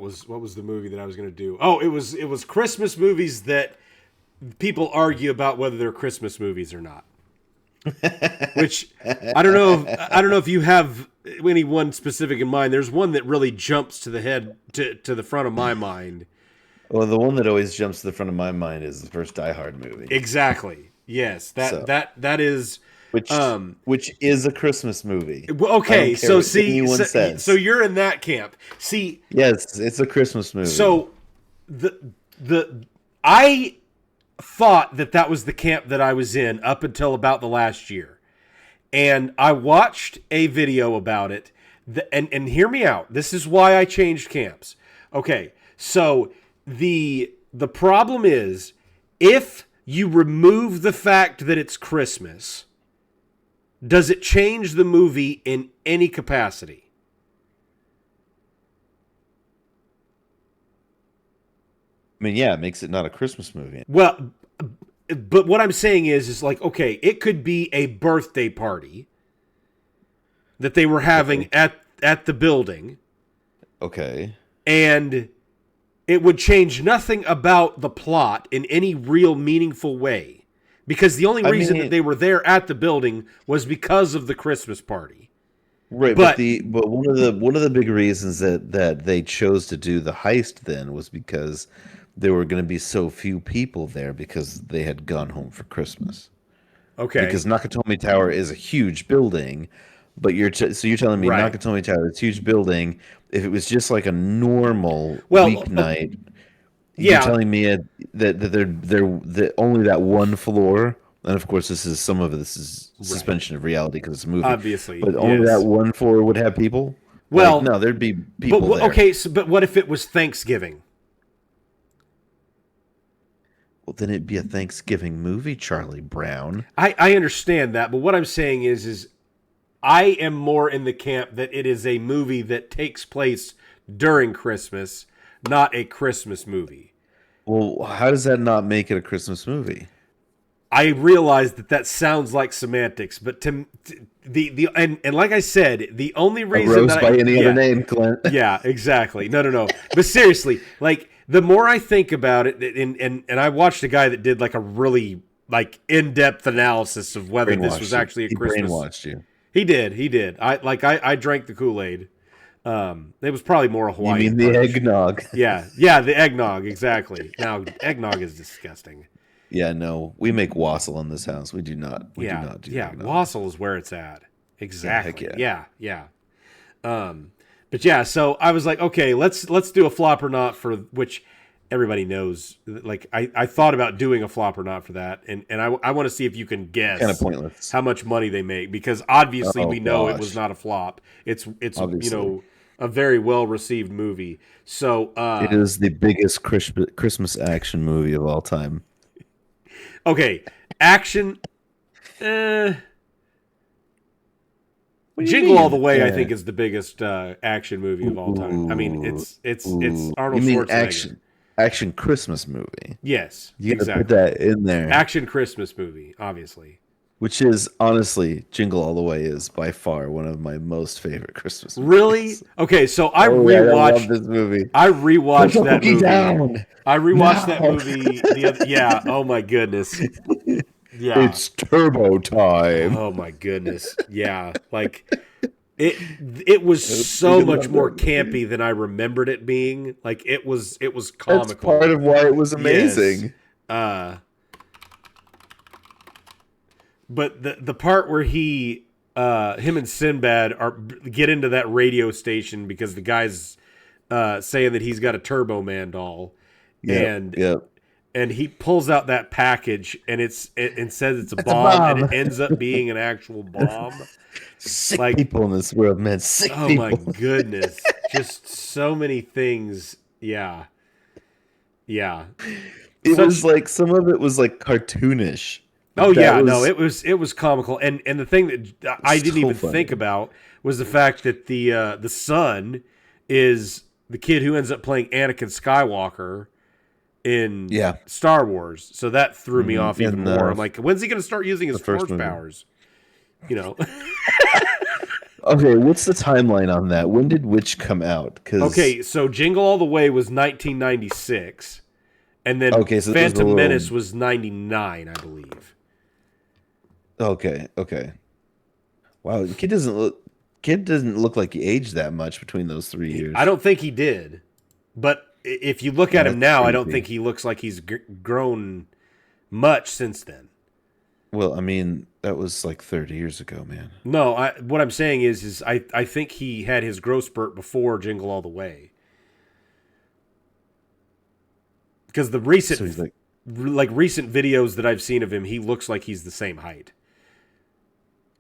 was the movie that I was going to do? Oh, it was Christmas movies that people argue about whether they're Christmas movies or not. Which I don't know if you have any one specific in mind. There's one that really jumps to the head to the front of my mind. Well, the one that always jumps to the front of my mind is the first Die Hard movie. Exactly. Yes, that is which is a Christmas movie. Okay, so you're in that camp. See, yes, it's a Christmas movie. So I thought that was the camp that I was in up until about the last year, and I watched a video about it. And hear me out. This is why I changed camps. Okay, so the problem is if you remove the fact that it's Christmas, does it change the movie in any capacity? I mean, yeah, it makes it not a Christmas movie. Well, but what I'm saying is like, okay, it could be a birthday party that they were having at at the building. Okay. And it would change nothing about the plot in any real meaningful way. Because the only reason that they were there at the building was because of the Christmas party. Right, but one of the big reasons that they chose to do the heist then was because there were going to be so few people there because they had gone home for Christmas. Okay. Because Nakatomi Tower is a huge building, but you're telling me right. Nakatomi Tower is a huge building. If it was just like a normal weeknight, you're telling me that they're only that one floor. And of course, some of this is suspension of reality because it's a movie. Obviously, but only that one floor would have people. Well, no, there'd be people there. Okay, but what if it was Thanksgiving? Well, then it'd be a Thanksgiving movie, Charlie Brown. I understand that, but what I'm saying is I am more in the camp that it is a movie that takes place during Christmas, not a Christmas movie. Well, how does that not make it a Christmas movie? I realize that sounds like semantics, but and like I said, the only reason a rose by any other name, Clint. Yeah, exactly. No. But seriously, like the more I think about it, and I watched a guy that did like a really like in-depth analysis of whether this was actually a Christmas. He brainwashed you. He did. I drank the Kool-Aid. It was probably more a Hawaiian. You mean the eggnog? Yeah, the eggnog, exactly. Now, eggnog is disgusting. Yeah, no, we make wassail in this house. We do not. We do not do eggnog. Wassail is where it's at. Exactly. Yeah. But yeah, so I was like, okay, let's do a flop or not for which everybody knows. Like I thought about doing a flop or not for that, and I want to see if you can guess kind of pointless how much money they make because obviously we know it was not a flop. It's obviously. A very well received movie. So it is the biggest Christmas action movie of all time. Okay, action. Jingle All the Way, I think, is the biggest action movie of all time. I mean, it's Arnold Schwarzenegger. Action Christmas movie. Yes, you gotta put that in there. Action Christmas movie, obviously. Which is honestly, Jingle All the Way is by far one of my most favorite Christmas movies. Really? Okay, so I rewatched I love this movie. I rewatched that movie. Down. I rewatched that movie the other. Yeah. Oh my goodness. Yeah. It's turbo time. Oh my goodness. Yeah. Like it was so much more campy than I remembered it being. Like it was comical. That's part of why it was amazing. Yes. But the part where him and Sinbad get into that radio station because the guy's saying that he's got a Turbo Man doll, and he pulls out that package and it says it's a bomb, and it ends up being an actual bomb. Sick people in this world, man. Sick people. Oh my goodness! Just so many things. Yeah. It was like some of it was like cartoonish. It was comical, and the thing that I didn't even think about was the fact that the son is the kid who ends up playing Anakin Skywalker in Star Wars. So that threw me off even more. I'm like, when's he going to start using his force powers? You know. Okay, what's the timeline on that? When did which come out? Okay, so Jingle All the Way was 1996, and then so Phantom Menace was 99, I believe. Okay. Wow, the kid doesn't look like he aged that much between those 3 years. I don't think he did, but if you look at him now, I don't think he looks like he's grown much since then. Well, I mean, that was like 30 years ago, man. No, what I'm saying is I think he had his growth spurt before Jingle All the Way, because the recent recent videos that I've seen of him, he looks like he's the same height.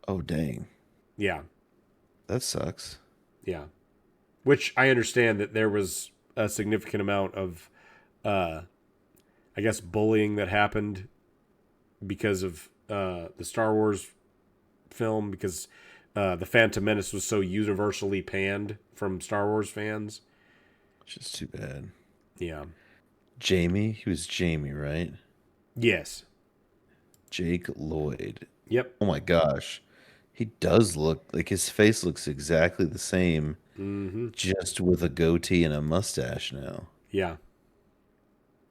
Oh, dang. Yeah. That sucks. Yeah. Which I understand that there was a significant amount of, I guess, bullying that happened because of the Star Wars film, because the Phantom Menace was so universally panned from Star Wars fans. Which is too bad. Yeah. Jamie? He was Jamie, right? Yes. Jake Lloyd. Yep. Oh my gosh. He does look like his face looks exactly the same, just with a goatee and a mustache now. Yeah.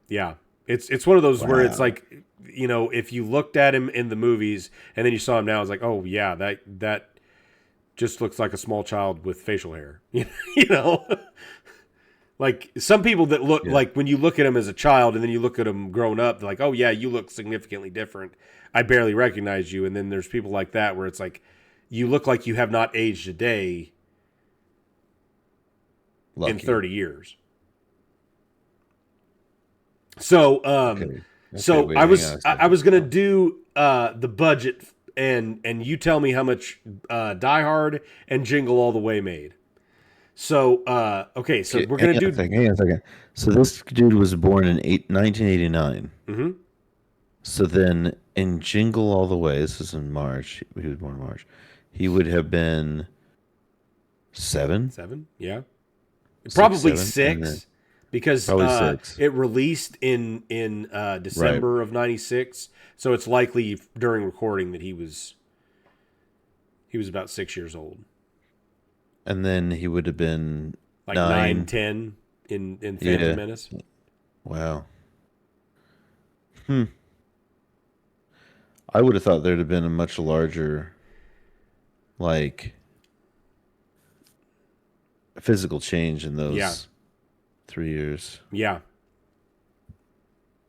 Yeah. It's one of those where it's Wow. like, if you looked at him in the movies and then you saw him now, it's like, oh yeah, that just looks like a small child with facial hair. you know? Like some people that look like when you look at him as a child and then you look at him grown up, they're like, oh yeah, you look significantly different. I barely recognize you. And then there's people like that where it's like, you look like you have not aged a day in 30 years. So, Wait, I was gonna do the budget and you tell me how much Die Hard and Jingle All the Way made. So, so we're gonna do. Hang on a second. So this dude was born in 1989. Mm-hmm. So then in Jingle All the Way, this is in March. He was born in March. He would have been 7. 7, yeah, probably 7, 6, because probably 6. It released in December of '96, so it's likely during recording that he was about 6 years old. And then he would have been like 9, 10 in Phantom Menace. Wow. I would have thought there'd have been a much larger, like, physical change in those 3 years. Yeah.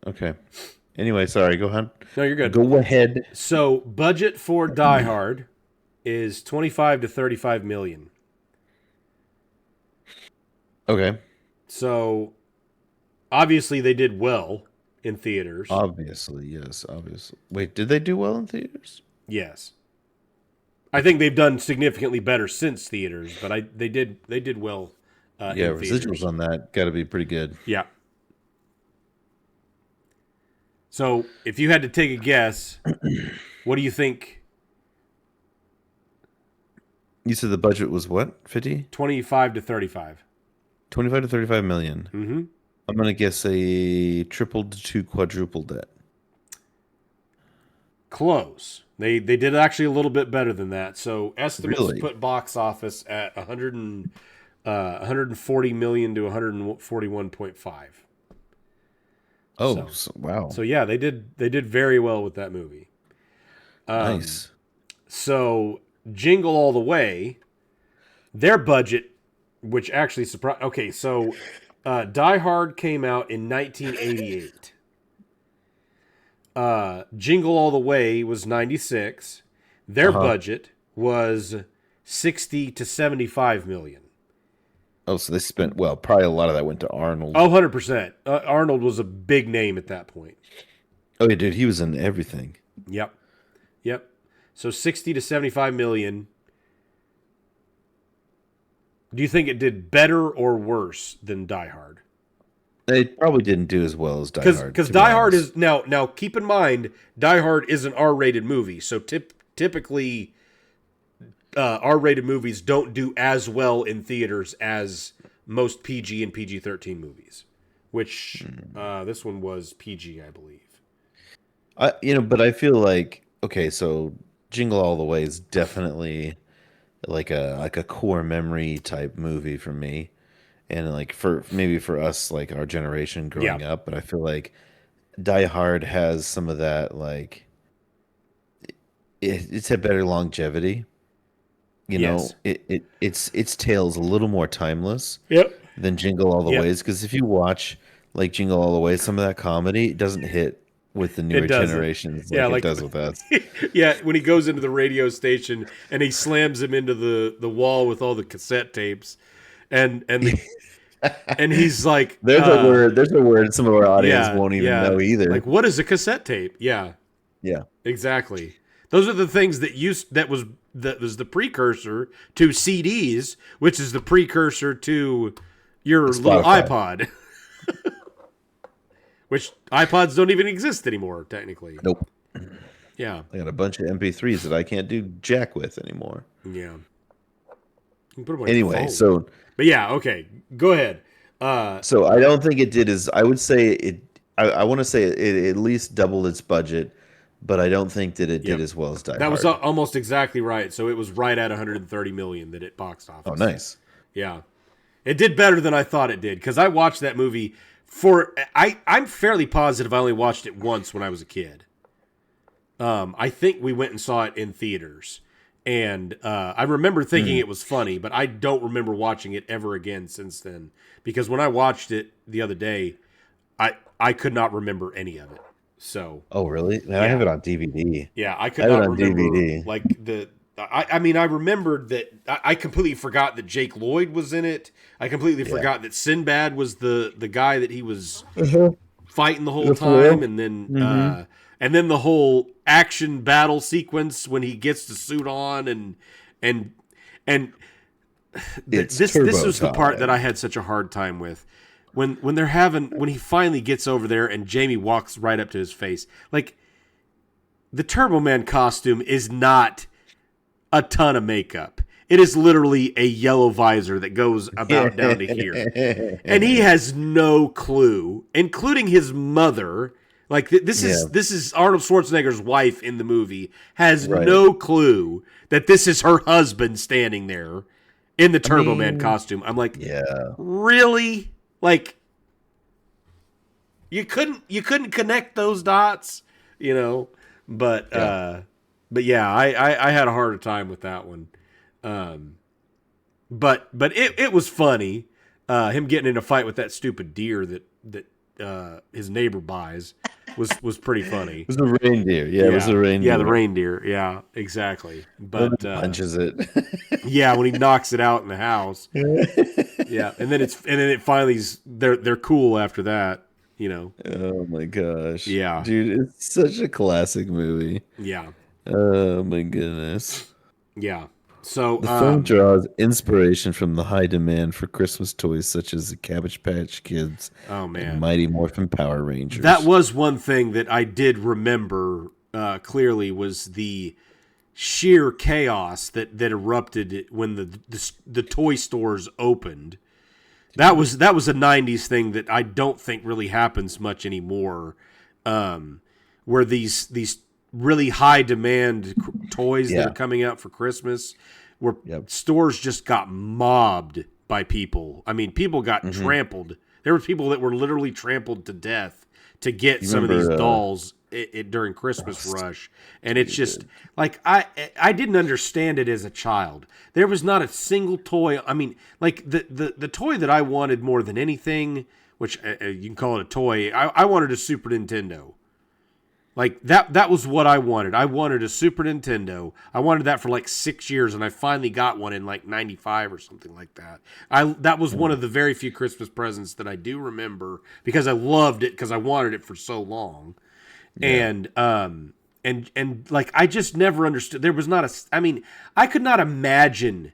Okay. Anyway, sorry. Go ahead. No, you're good. Go ahead. So, budget for Die Hard is 25 to 35 million. Okay. So, obviously they did well in theaters. Obviously, yes. Obviously. Wait, did they do well in theaters? Yes. I think they've done significantly better since theaters, but they did well. Yeah, in theaters. residuals on that got to be pretty good. Yeah. So, if you had to take a guess, what do you think? You said the budget was what? 50? 25 to 35. 25 to 35 million. Mm-hmm. I'm going to guess a tripled to quadrupled that. Close. They did actually a little bit better than that. So estimates put box office at 140 million to 141.5. Oh, wow. So yeah, they did very well with that movie. Nice. So Jingle All the Way, their budget, which actually surprised. Okay, so Die Hard came out in 1988. Jingle All the Way was 96. Their budget was 60 to 75 million. Oh, so they spent, well, probably a lot of that went to Arnold. Oh, 100%. Arnold was a big name at that point. Oh, yeah, dude, he was in everything. Yep. So 60 to 75 million. Do you think it did better or worse than Die Hard? They probably didn't do as well as Die Hard. Because Die Hard is now. Keep in mind, Die Hard is an R-rated movie, so typically, R-rated movies don't do as well in theaters as most PG and PG-13 movies. Which this one was PG, I believe. But I feel like so Jingle All the Way is definitely like a core memory type movie for me. And like for us, like our generation growing up, but I feel like Die Hard has some of that, like it's had better longevity. Its tale's a little more timeless. Than Jingle All the Ways, because if you watch like Jingle All the Way, some of that comedy doesn't hit with the newer generations like it does with us. Yeah, when he goes into the radio station and he slams him into the wall with all the cassette tapes. And he's like, there's a word some of our audience won't even know either. Like, what is a cassette tape? Yeah, exactly. Those are the things that was the precursor to CDs, which is the precursor to your little iPod. Which iPods don't even exist anymore, technically. Nope. Yeah, I got a bunch of MP3s that I can't do jack with anymore. Yeah. Anyway, but yeah, okay, go ahead. So I don't think it did as I would say it. I want to say it at least doubled its budget, but I don't think that it did as well as Die Hard. That was almost exactly right. So it was right at 130 million that it boxed office. Oh, nice. Yeah. It did better than I thought it did, because I watched that movie I'm fairly positive I only watched it once when I was a kid. I think we went and saw it in theaters. And I remember thinking it was funny, but I don't remember watching it ever again since then. Because when I watched it the other day, I could not remember any of it. So. Oh, really? Man, I have it on DVD. Yeah, I could not remember. DVD. Like I mean, I remembered that I completely forgot that Jake Lloyd was in it. I completely forgot that Sinbad was the guy that he was fighting the whole time, and then the whole action battle sequence when he gets the suit on and this was the part that I had such a hard time with. When he finally gets over there and Jamie walks right up to his face. Like, the Turbo Man costume is not a ton of makeup. It is literally a yellow visor that goes about down to here. And he has no clue, including his mother. Like, this is Arnold Schwarzenegger's wife in the movie, has no clue that this is her husband standing there in the Turbo Man costume. I'm like, really? Like, you couldn't connect those dots, you know? But yeah, I had a harder time with that one. But it was funny. Him getting in a fight with that stupid deer that his neighbor buys was pretty funny. It was the reindeer. Yeah, it was the reindeer. Yeah, the reindeer. Yeah, exactly. But punches it. Yeah, when he knocks it out in the house. Yeah, and then it finally they're cool after that, you know. Oh my gosh. Yeah. Dude, it's such a classic movie. Yeah. Oh my goodness. Yeah. So the film draws inspiration from the high demand for Christmas toys such as the Cabbage Patch Kids and Mighty Morphin Power Rangers. That was one thing that I did remember clearly, was the sheer chaos that erupted when the toy stores opened. That was a 90s thing that I don't think really happens much anymore, where these really high demand toys that are coming out for Christmas, where stores just got mobbed by people. I mean, people got trampled. There were people that were literally trampled to death to get some of these dolls during Christmas rush. And it's just like, I didn't understand it as a child. There was not a single toy. I mean, like the toy that I wanted more than anything, which you can call it a toy, I wanted a Super Nintendo. Like, that was what I wanted. I wanted a Super Nintendo. I wanted that for like 6 years, and I finally got one in like 95 or something like that. That was one of the very few Christmas presents that I do remember, because I loved it, because I wanted it for so long. Yeah. And like, I just never understood. There was not I could not imagine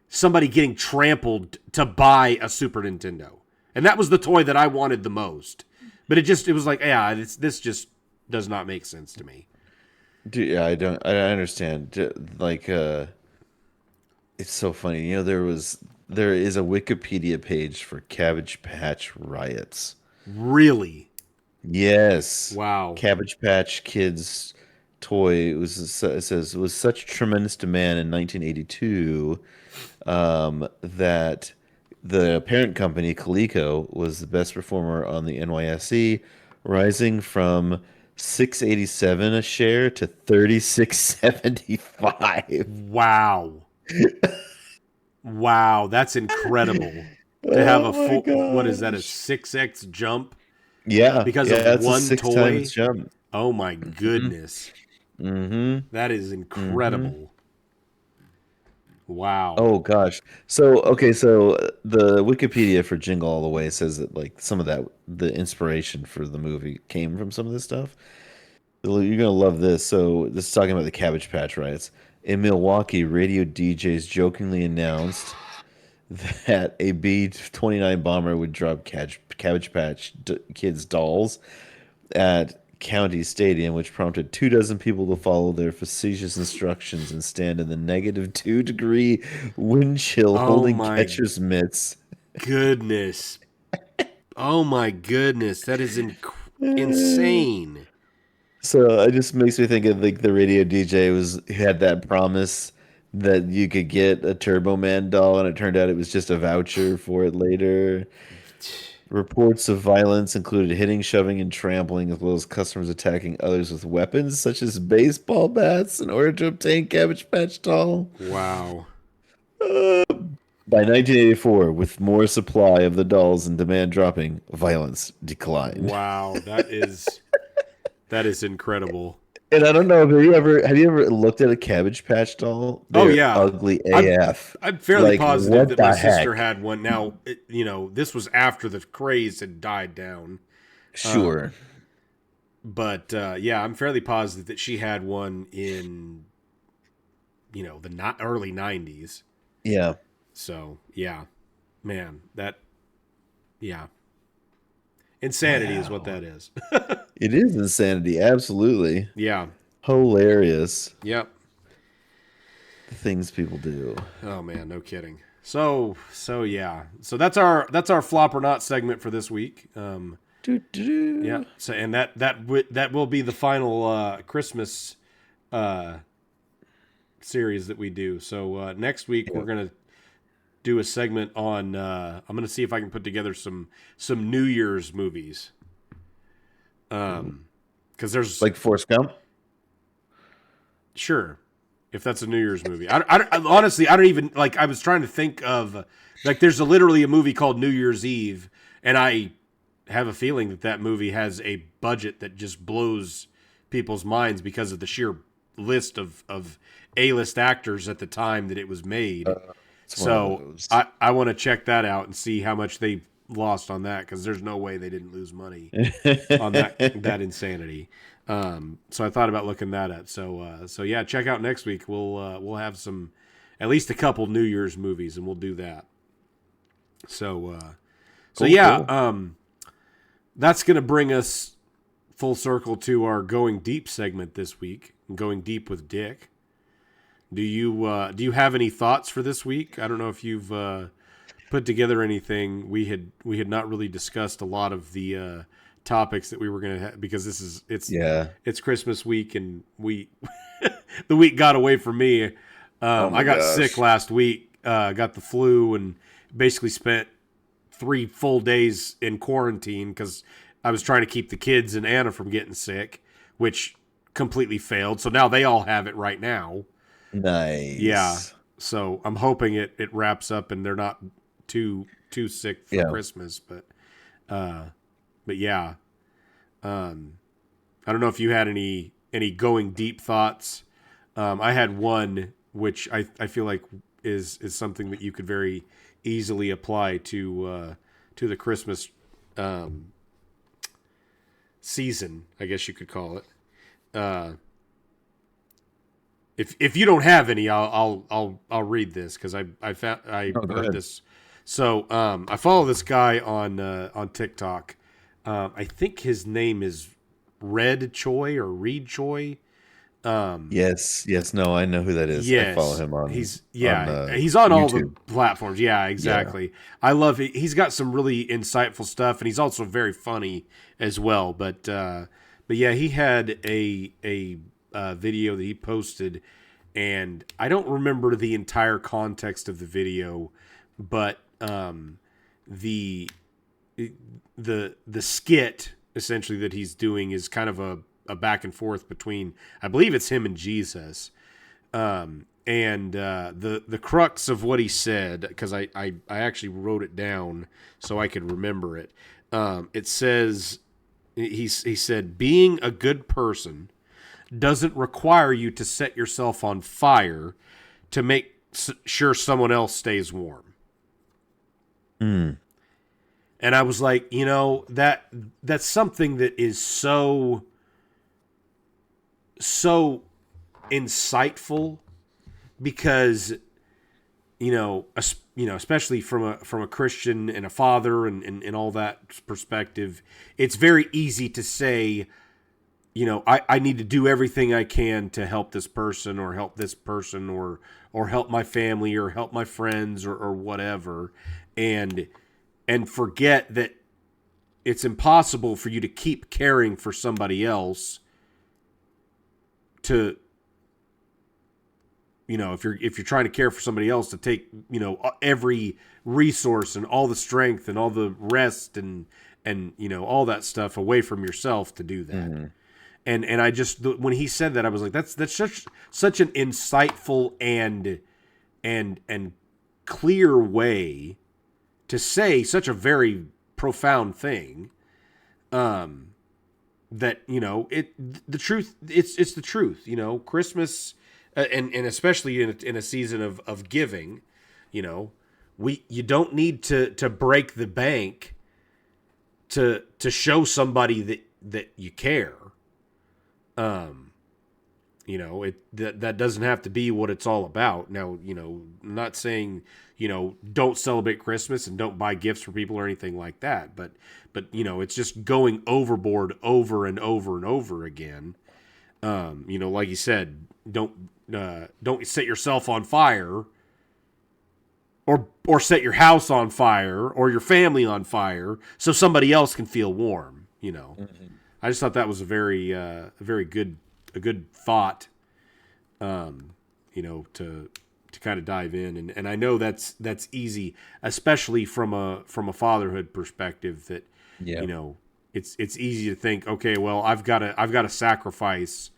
somebody getting trampled to buy a Super Nintendo. And that was the toy that I wanted the most. But it was like, this just does not make sense to me. Dude, yeah, I understand. Like, it's so funny. You know, there is a Wikipedia page for Cabbage Patch riots. Really? Yes. Wow. Cabbage Patch Kids toy. It says it was such tremendous demand in 1982 that the parent company Coleco was the best performer on the NYSE, rising from $6.87 a share to $36.75. Wow. Wow, that's incredible. To have a full, what is that, a 6x jump? Yeah. Because of one toy? Jump. Oh my goodness. That is incredible. Wow. Oh gosh. So the Wikipedia for Jingle All the Way says that, like, some of the inspiration for the movie came from some of this stuff. You're gonna love this. So this is talking about the Cabbage Patch riots. In Milwaukee, radio DJs jokingly announced that a B-29 bomber would drop Cabbage Patch Kids dolls at County Stadium, which prompted 24 people to follow their facetious instructions and stand in the -2-degree wind chill holding catcher's mitts. Goodness. Oh my goodness. That is insane. So it just makes me think of like the radio DJ had that promise that you could get a Turbo Man doll, and it turned out it was just a voucher for it later. Reports of violence included hitting, shoving, and trampling, as well as customers attacking others with weapons such as baseball bats in order to obtain Cabbage Patch doll. Wow. By 1984, with more supply of the dolls and demand dropping, violence declined. Wow, that is incredible. And I don't know, have you ever looked at a Cabbage Patch doll? Oh They're yeah, ugly AF. I'm fairly Like, positive what that my the sister heck? had one. Now, this was after the craze had died down. Sure. But yeah, I'm fairly positive that she had one in, the not early '90s. Yeah. So yeah, man, yeah, insanity is what that is. It is insanity, absolutely. Yeah. Hilarious. Yep. The things people do. Oh man, no kidding. So yeah. So that's our flop or not segment for this week. Yeah. So and that will be the final Christmas series that we do. So next week we're gonna do a segment on. I'm gonna see if I can put together some New Year's movies. Because there's Like Forrest Gump? sure, if that's a New Year's movie. Honestly, I don't even like. I was trying to think of like there's literally a movie called New Year's Eve, and I have a feeling that movie has a budget that just blows people's minds because of the sheer list of A-list actors at the time that it was made. So I want to check that out and see how much they lost on that, because there's no way they didn't lose money on that insanity. So I thought about looking that up. So yeah, check out next week. We'll have at least a couple New Year's movies, and we'll do that. So cool. That's gonna bring us full circle to our Going Deep segment this week. Going Deep with Dick. Do you have any thoughts for this week? I don't know if you've put together anything. We had not really discussed a lot of the topics that we were going to have, because it's Christmas week, and the week got away from me. I got sick last week, got the flu, and basically spent 3 full days in quarantine because I was trying to keep the kids and Anna from getting sick, which completely failed. So now they all have it right now. Nice. Yeah. So I'm hoping it wraps up and they're not too sick for Christmas, but yeah. I don't know if you had any Going Deep thoughts. I had one which I feel like is something that you could very easily apply to the Christmas season, I guess you could call it. If you don't have any, I'll read this, because I heard this. So I follow this guy on TikTok. I think his name is Red Choi or Reed Choi. Yes, no, I know who that is. Yes, I follow him on. He's on YouTube. all the platforms. Yeah, exactly. Yeah. I love it. He's got some really insightful stuff, and he's also very funny as well. But yeah, he had a video that he posted, and I don't remember the entire context of the video, but the skit essentially that he's doing is kind of a back and forth between, I believe it's him and Jesus, and the crux of what he said, because I actually wrote it down so I could remember it. It says he said, being a good person doesn't require you to set yourself on fire to make sure someone else stays warm. And I was like, that's something that is so insightful, because especially from a Christian and a father and all that perspective, it's very easy to say, I need to do everything I can to help this person or help this person or help my family or help my friends or whatever, and forget that it's impossible for you to keep caring for somebody else to, if you're trying to care for somebody else, to take, every resource and all the strength and all the rest and all that stuff away from yourself to do that. Mm-hmm. And I just, when he said that, I was like, that's such an insightful and clear way to say such a very profound thing. That, the truth, it's the truth, Christmas, and especially in a season of giving, you don't need to break the bank to show somebody that you care. That doesn't have to be what it's all about. Now, I'm not saying, don't celebrate Christmas and don't buy gifts for people or anything like that. But it's just going overboard over and over and over again. Like you said, don't set yourself on fire or set your house on fire or your family on fire so somebody else can feel warm. Mm-hmm. I just thought that was a very good thought, to kind of dive in, and I know that's easy, especially from a fatherhood perspective. That it's easy to think, okay, well, I've got to sacrifice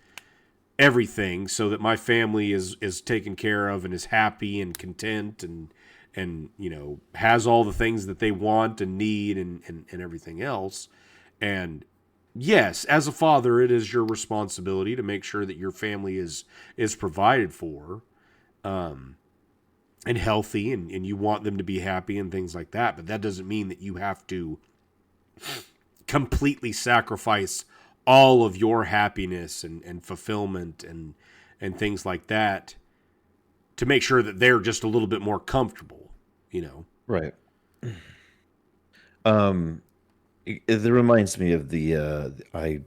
everything so that my family is taken care of and is happy and content and has all the things that they want and need and everything else. And yes, as a father, it is your responsibility to make sure that your family is provided for, and healthy, and you want them to be happy and things like that. But that doesn't mean that you have to completely sacrifice all of your happiness and fulfillment and things like that to make sure that they're just a little bit more comfortable, Right. It reminds me of an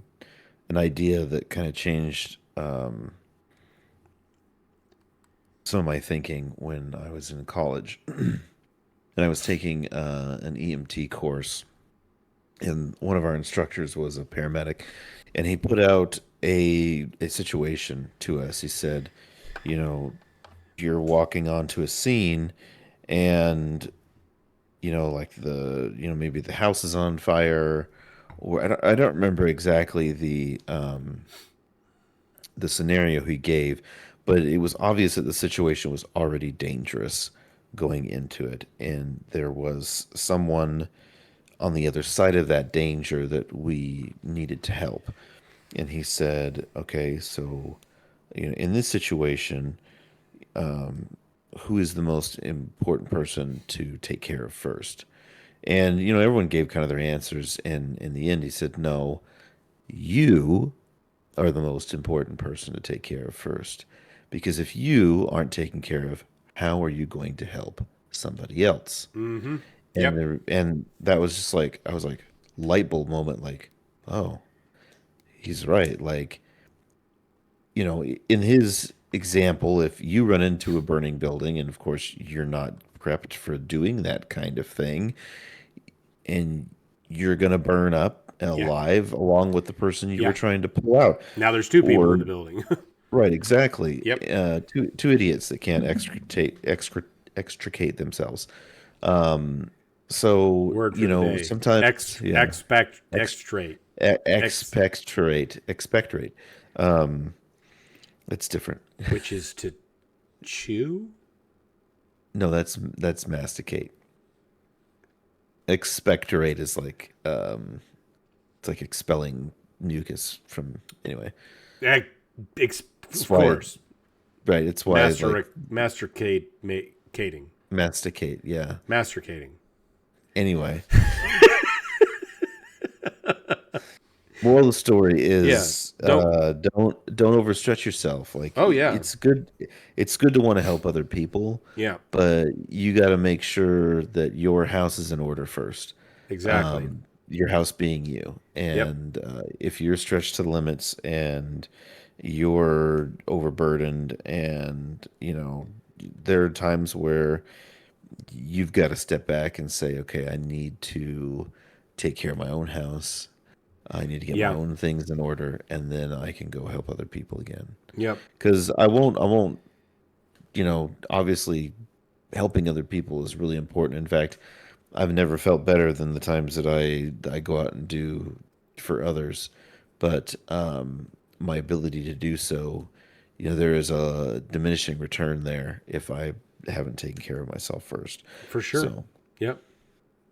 idea that kind of changed some of my thinking when I was in college, and I was taking an EMT course, and one of our instructors was a paramedic, and he put out a situation to us. He said, you're walking onto a scene, and like maybe the house is on fire, or I don't remember exactly the scenario he gave, but it was obvious that the situation was already dangerous going into it, and there was someone on the other side of that danger that we needed to help. And he said, okay, so in this situation, who is the most important person to take care of first? And, everyone gave kind of their answers. And in the end, he said, no, you are the most important person to take care of first. Because if you aren't taken care of, how are you going to help somebody else? Mm-hmm. And and that was just like, I was like, light bulb moment, like, oh, he's right. Like, in his example, if you run into a burning building, and of course you're not prepped for doing that kind of thing, and you're going to burn up alive along with the person you were trying to pull out. Now there's two people in the building. Right, exactly. Yep. Two idiots that can't extricate themselves. So Word for the day. Sometimes expectorate. Expectorate. It's different. Which is to chew? No, that's masticate. Expectorate is like it's like expelling mucus from anyway. Of course. Right, it's why masticating. Masticate, yeah. Masticating. Anyway. Moral of the story is don't overstretch yourself. Like, oh yeah, it's good to want to help other people. Yeah, but you got to make sure that your house is in order first. Exactly. Your house being you, and if you're stretched to the limits and you're overburdened, and there are times where you've got to step back and say, okay, I need to take care of my own house. I need to get my own things in order, and then I can go help other people again. Yep. Because I won't, obviously helping other people is really important. In fact, I've never felt better than the times that I go out and do for others. But my ability to do so, there is a diminishing return there if I haven't taken care of myself first. For sure. So,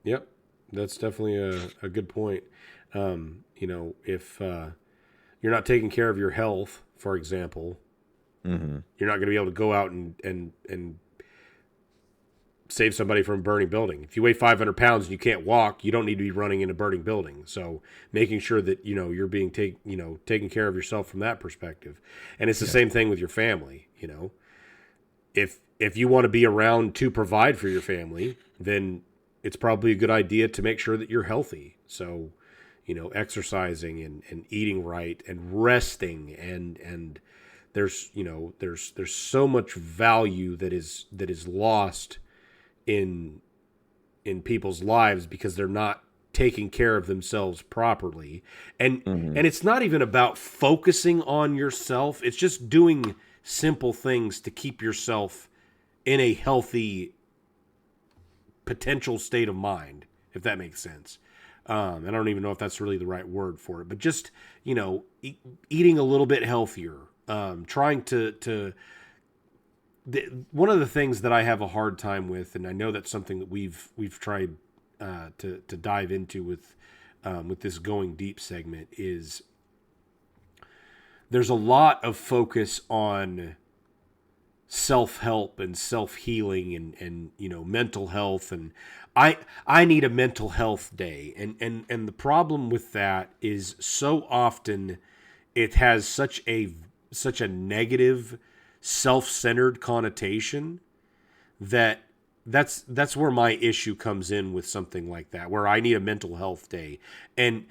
Yep. That's definitely a good point. If you're not taking care of your health, for example, you're not going to be able to go out and save somebody from a burning building. If you weigh 500 pounds and you can't walk, you don't need to be running in a burning building. So making sure that, you're being taking care of yourself from that perspective. And it's the same thing with your family. If you want to be around to provide for your family, then it's probably a good idea to make sure that you're healthy. So, exercising and eating right and resting and there's so much value that is lost in people's lives because they're not taking care of themselves properly. And it's not even about focusing on yourself. It's just doing simple things to keep yourself in a healthy potential state of mind, if that makes sense. I don't even know if that's really the right word for it, but just, eating a little bit healthier, trying to one of the things that I have a hard time with, and I know that's something that we've tried to dive into with this Going Deep segment, is there's a lot of focus on self-help and self-healing and mental health, and I need a mental health day, and the problem with that is so often it has such a negative, self-centered connotation that's where my issue comes in with something like that, where I need a mental health day. And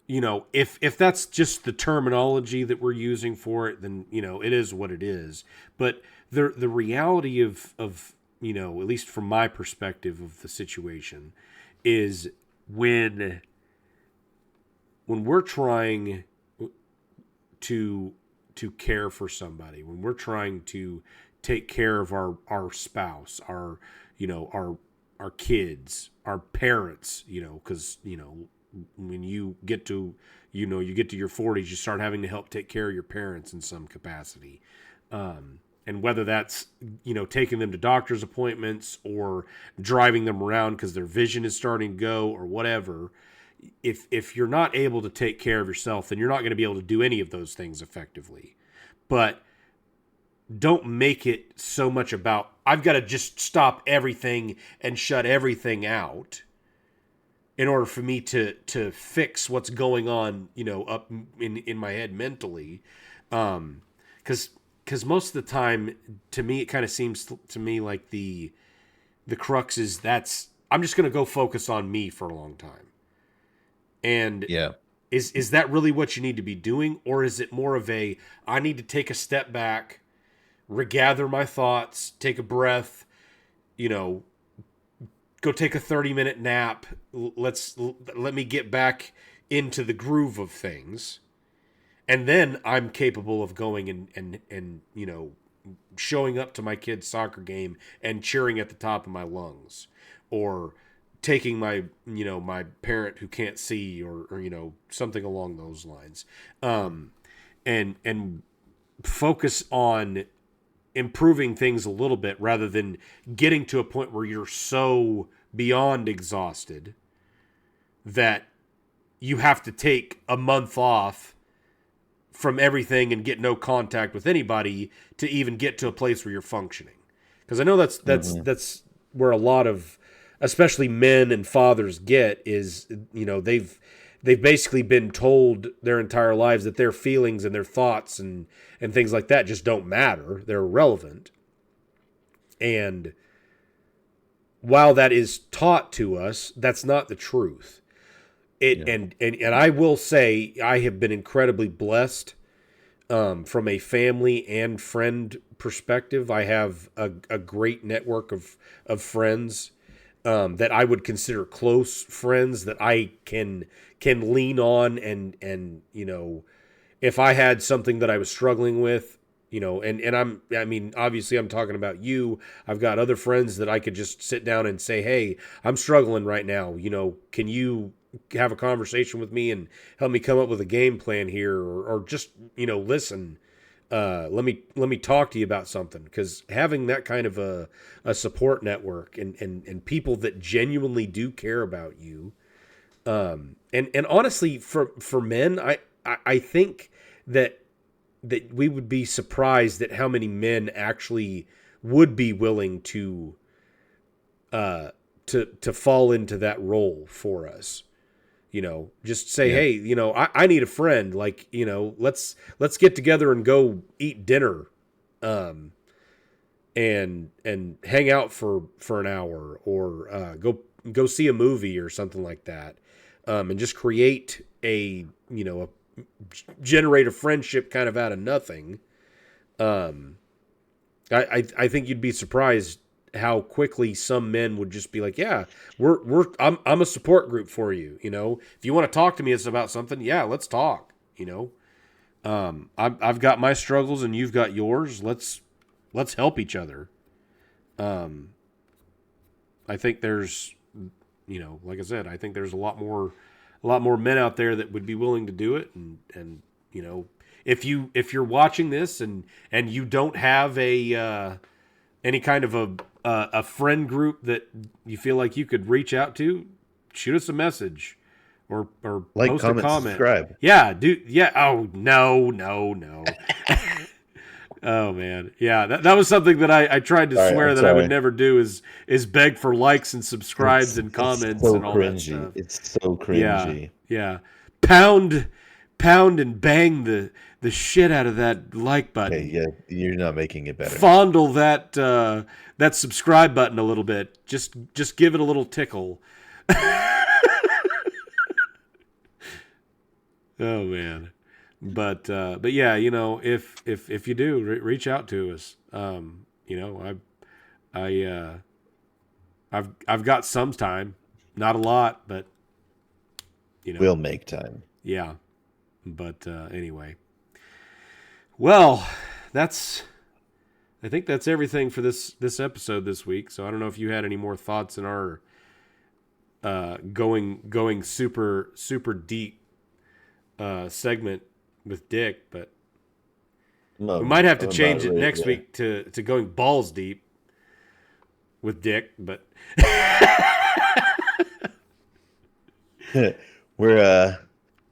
if that's just the terminology that we're using for it, then, it is what it is. But the reality of at least from my perspective of the situation, is when we're trying to care for somebody, when we're trying to take care of our spouse, our kids, our parents, because, when you get to your 40s, you start having to help take care of your parents in some capacity. And whether that's, taking them to doctor's appointments or driving them around because their vision is starting to go or whatever, if you're not able to take care of yourself, then you're not going to be able to do any of those things effectively. But don't make it so much about, I've got to just stop everything and shut everything out in order for me to fix what's going on, up in my head mentally. Because most of the time, to me, it kind of seems to me like the crux is I'm just going to go focus on me for a long time. And is that really what you need to be doing? Or is it more of I need to take a step back, regather my thoughts, take a breath, go take a 30-minute nap. Let me get back into the groove of things. And then I'm capable of going and showing up to my kid's soccer game and cheering at the top of my lungs, or taking my parent who can't see or something along those lines. And focus on improving things a little bit rather than getting to a point where you're so beyond exhausted that you have to take a month off from everything and get no contact with anybody to even get to a place where you're functioning. Because I know that's where a lot of, especially men and fathers get, is, they've basically been told their entire lives that their feelings and their thoughts and things like that just don't matter. They're irrelevant. And while that is taught to us, that's not the truth. And I will say I have been incredibly blessed from a family and friend perspective. I have a great network of friends that I would consider close friends that I can lean on, and if I had something that I was struggling with, obviously I'm talking about you. I've got other friends that I could just sit down and say, hey, I'm struggling right now. Can you have a conversation with me and help me come up with a game plan here, or just, listen, let me talk to you about something. Because having that kind of a support network and people that genuinely do care about you, and honestly, for men, I think that we would be surprised at how many men actually would be willing to fall into that role for us. Just say, hey, I need a friend. Like, let's get together and go eat dinner, and hang out for an hour, or go see a movie or something like that, and just create generate a friendship kind of out of nothing. I think you'd be surprised how quickly some men would just be like, yeah, I'm a support group for you. If you want to talk to me about something, yeah, let's talk. I've got my struggles and you've got yours. Let's help each other. I think there's, like I said, I think there's a lot more men out there that would be willing to do it. And if you're watching this and you don't have any kind of a friend group that you feel like you could reach out to, shoot us a message or like, post comment, a comment. subscribe. Yeah, dude. Yeah. Oh, no. Oh man. Yeah. That was something that I tried to swear that I would never do is beg for likes and subscribes and comments and all cringy. that stuff. It's so cringy. Yeah. Pound and bang the shit out of that like button. Okay, yeah, you're not making it better. Fondle that subscribe button a little bit. Just give it a little tickle. Oh man, but yeah, if you do reach out to us, I've got some time, not a lot, but we'll make time. Yeah, but anyway. Well, I think that's everything for this episode this week. So I don't know if you had any more thoughts in our going super deep segment with Dick, but we might have to change it next week to going balls deep with Dick. But we're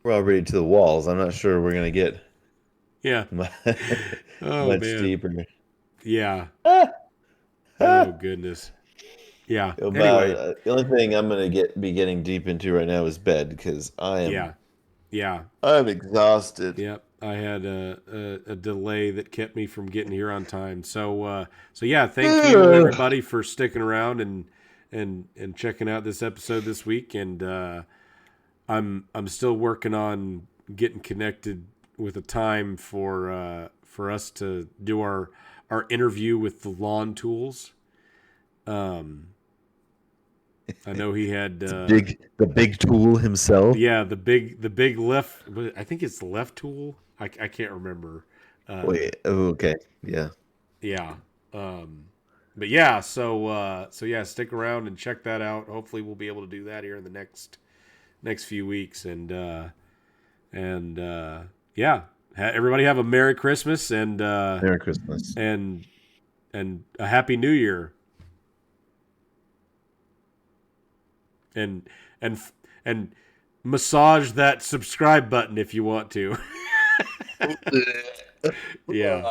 already to the walls. I'm not sure we're gonna get much deeper. Yeah. Oh goodness. Yeah. Anyway, the only thing I'm gonna be getting deep into right now is bed, because I am. Yeah. I'm exhausted. Yep. I had a delay that kept me from getting here on time. So yeah, thank you everybody for sticking around and checking out this episode this week. And I'm still working on getting connected with a time for us to do our interview with the lawn tools. I know he had the big tool himself. Yeah, the big left. I think it's the left tool. I can't remember. Wait. Oh, okay. Yeah. Yeah. But yeah. So yeah, stick around and check that out. Hopefully, we'll be able to do that here in the next few weeks. And yeah, everybody have a Merry Christmas and Merry Christmas and a Happy New Year. And massage that subscribe button if you want to. Yeah.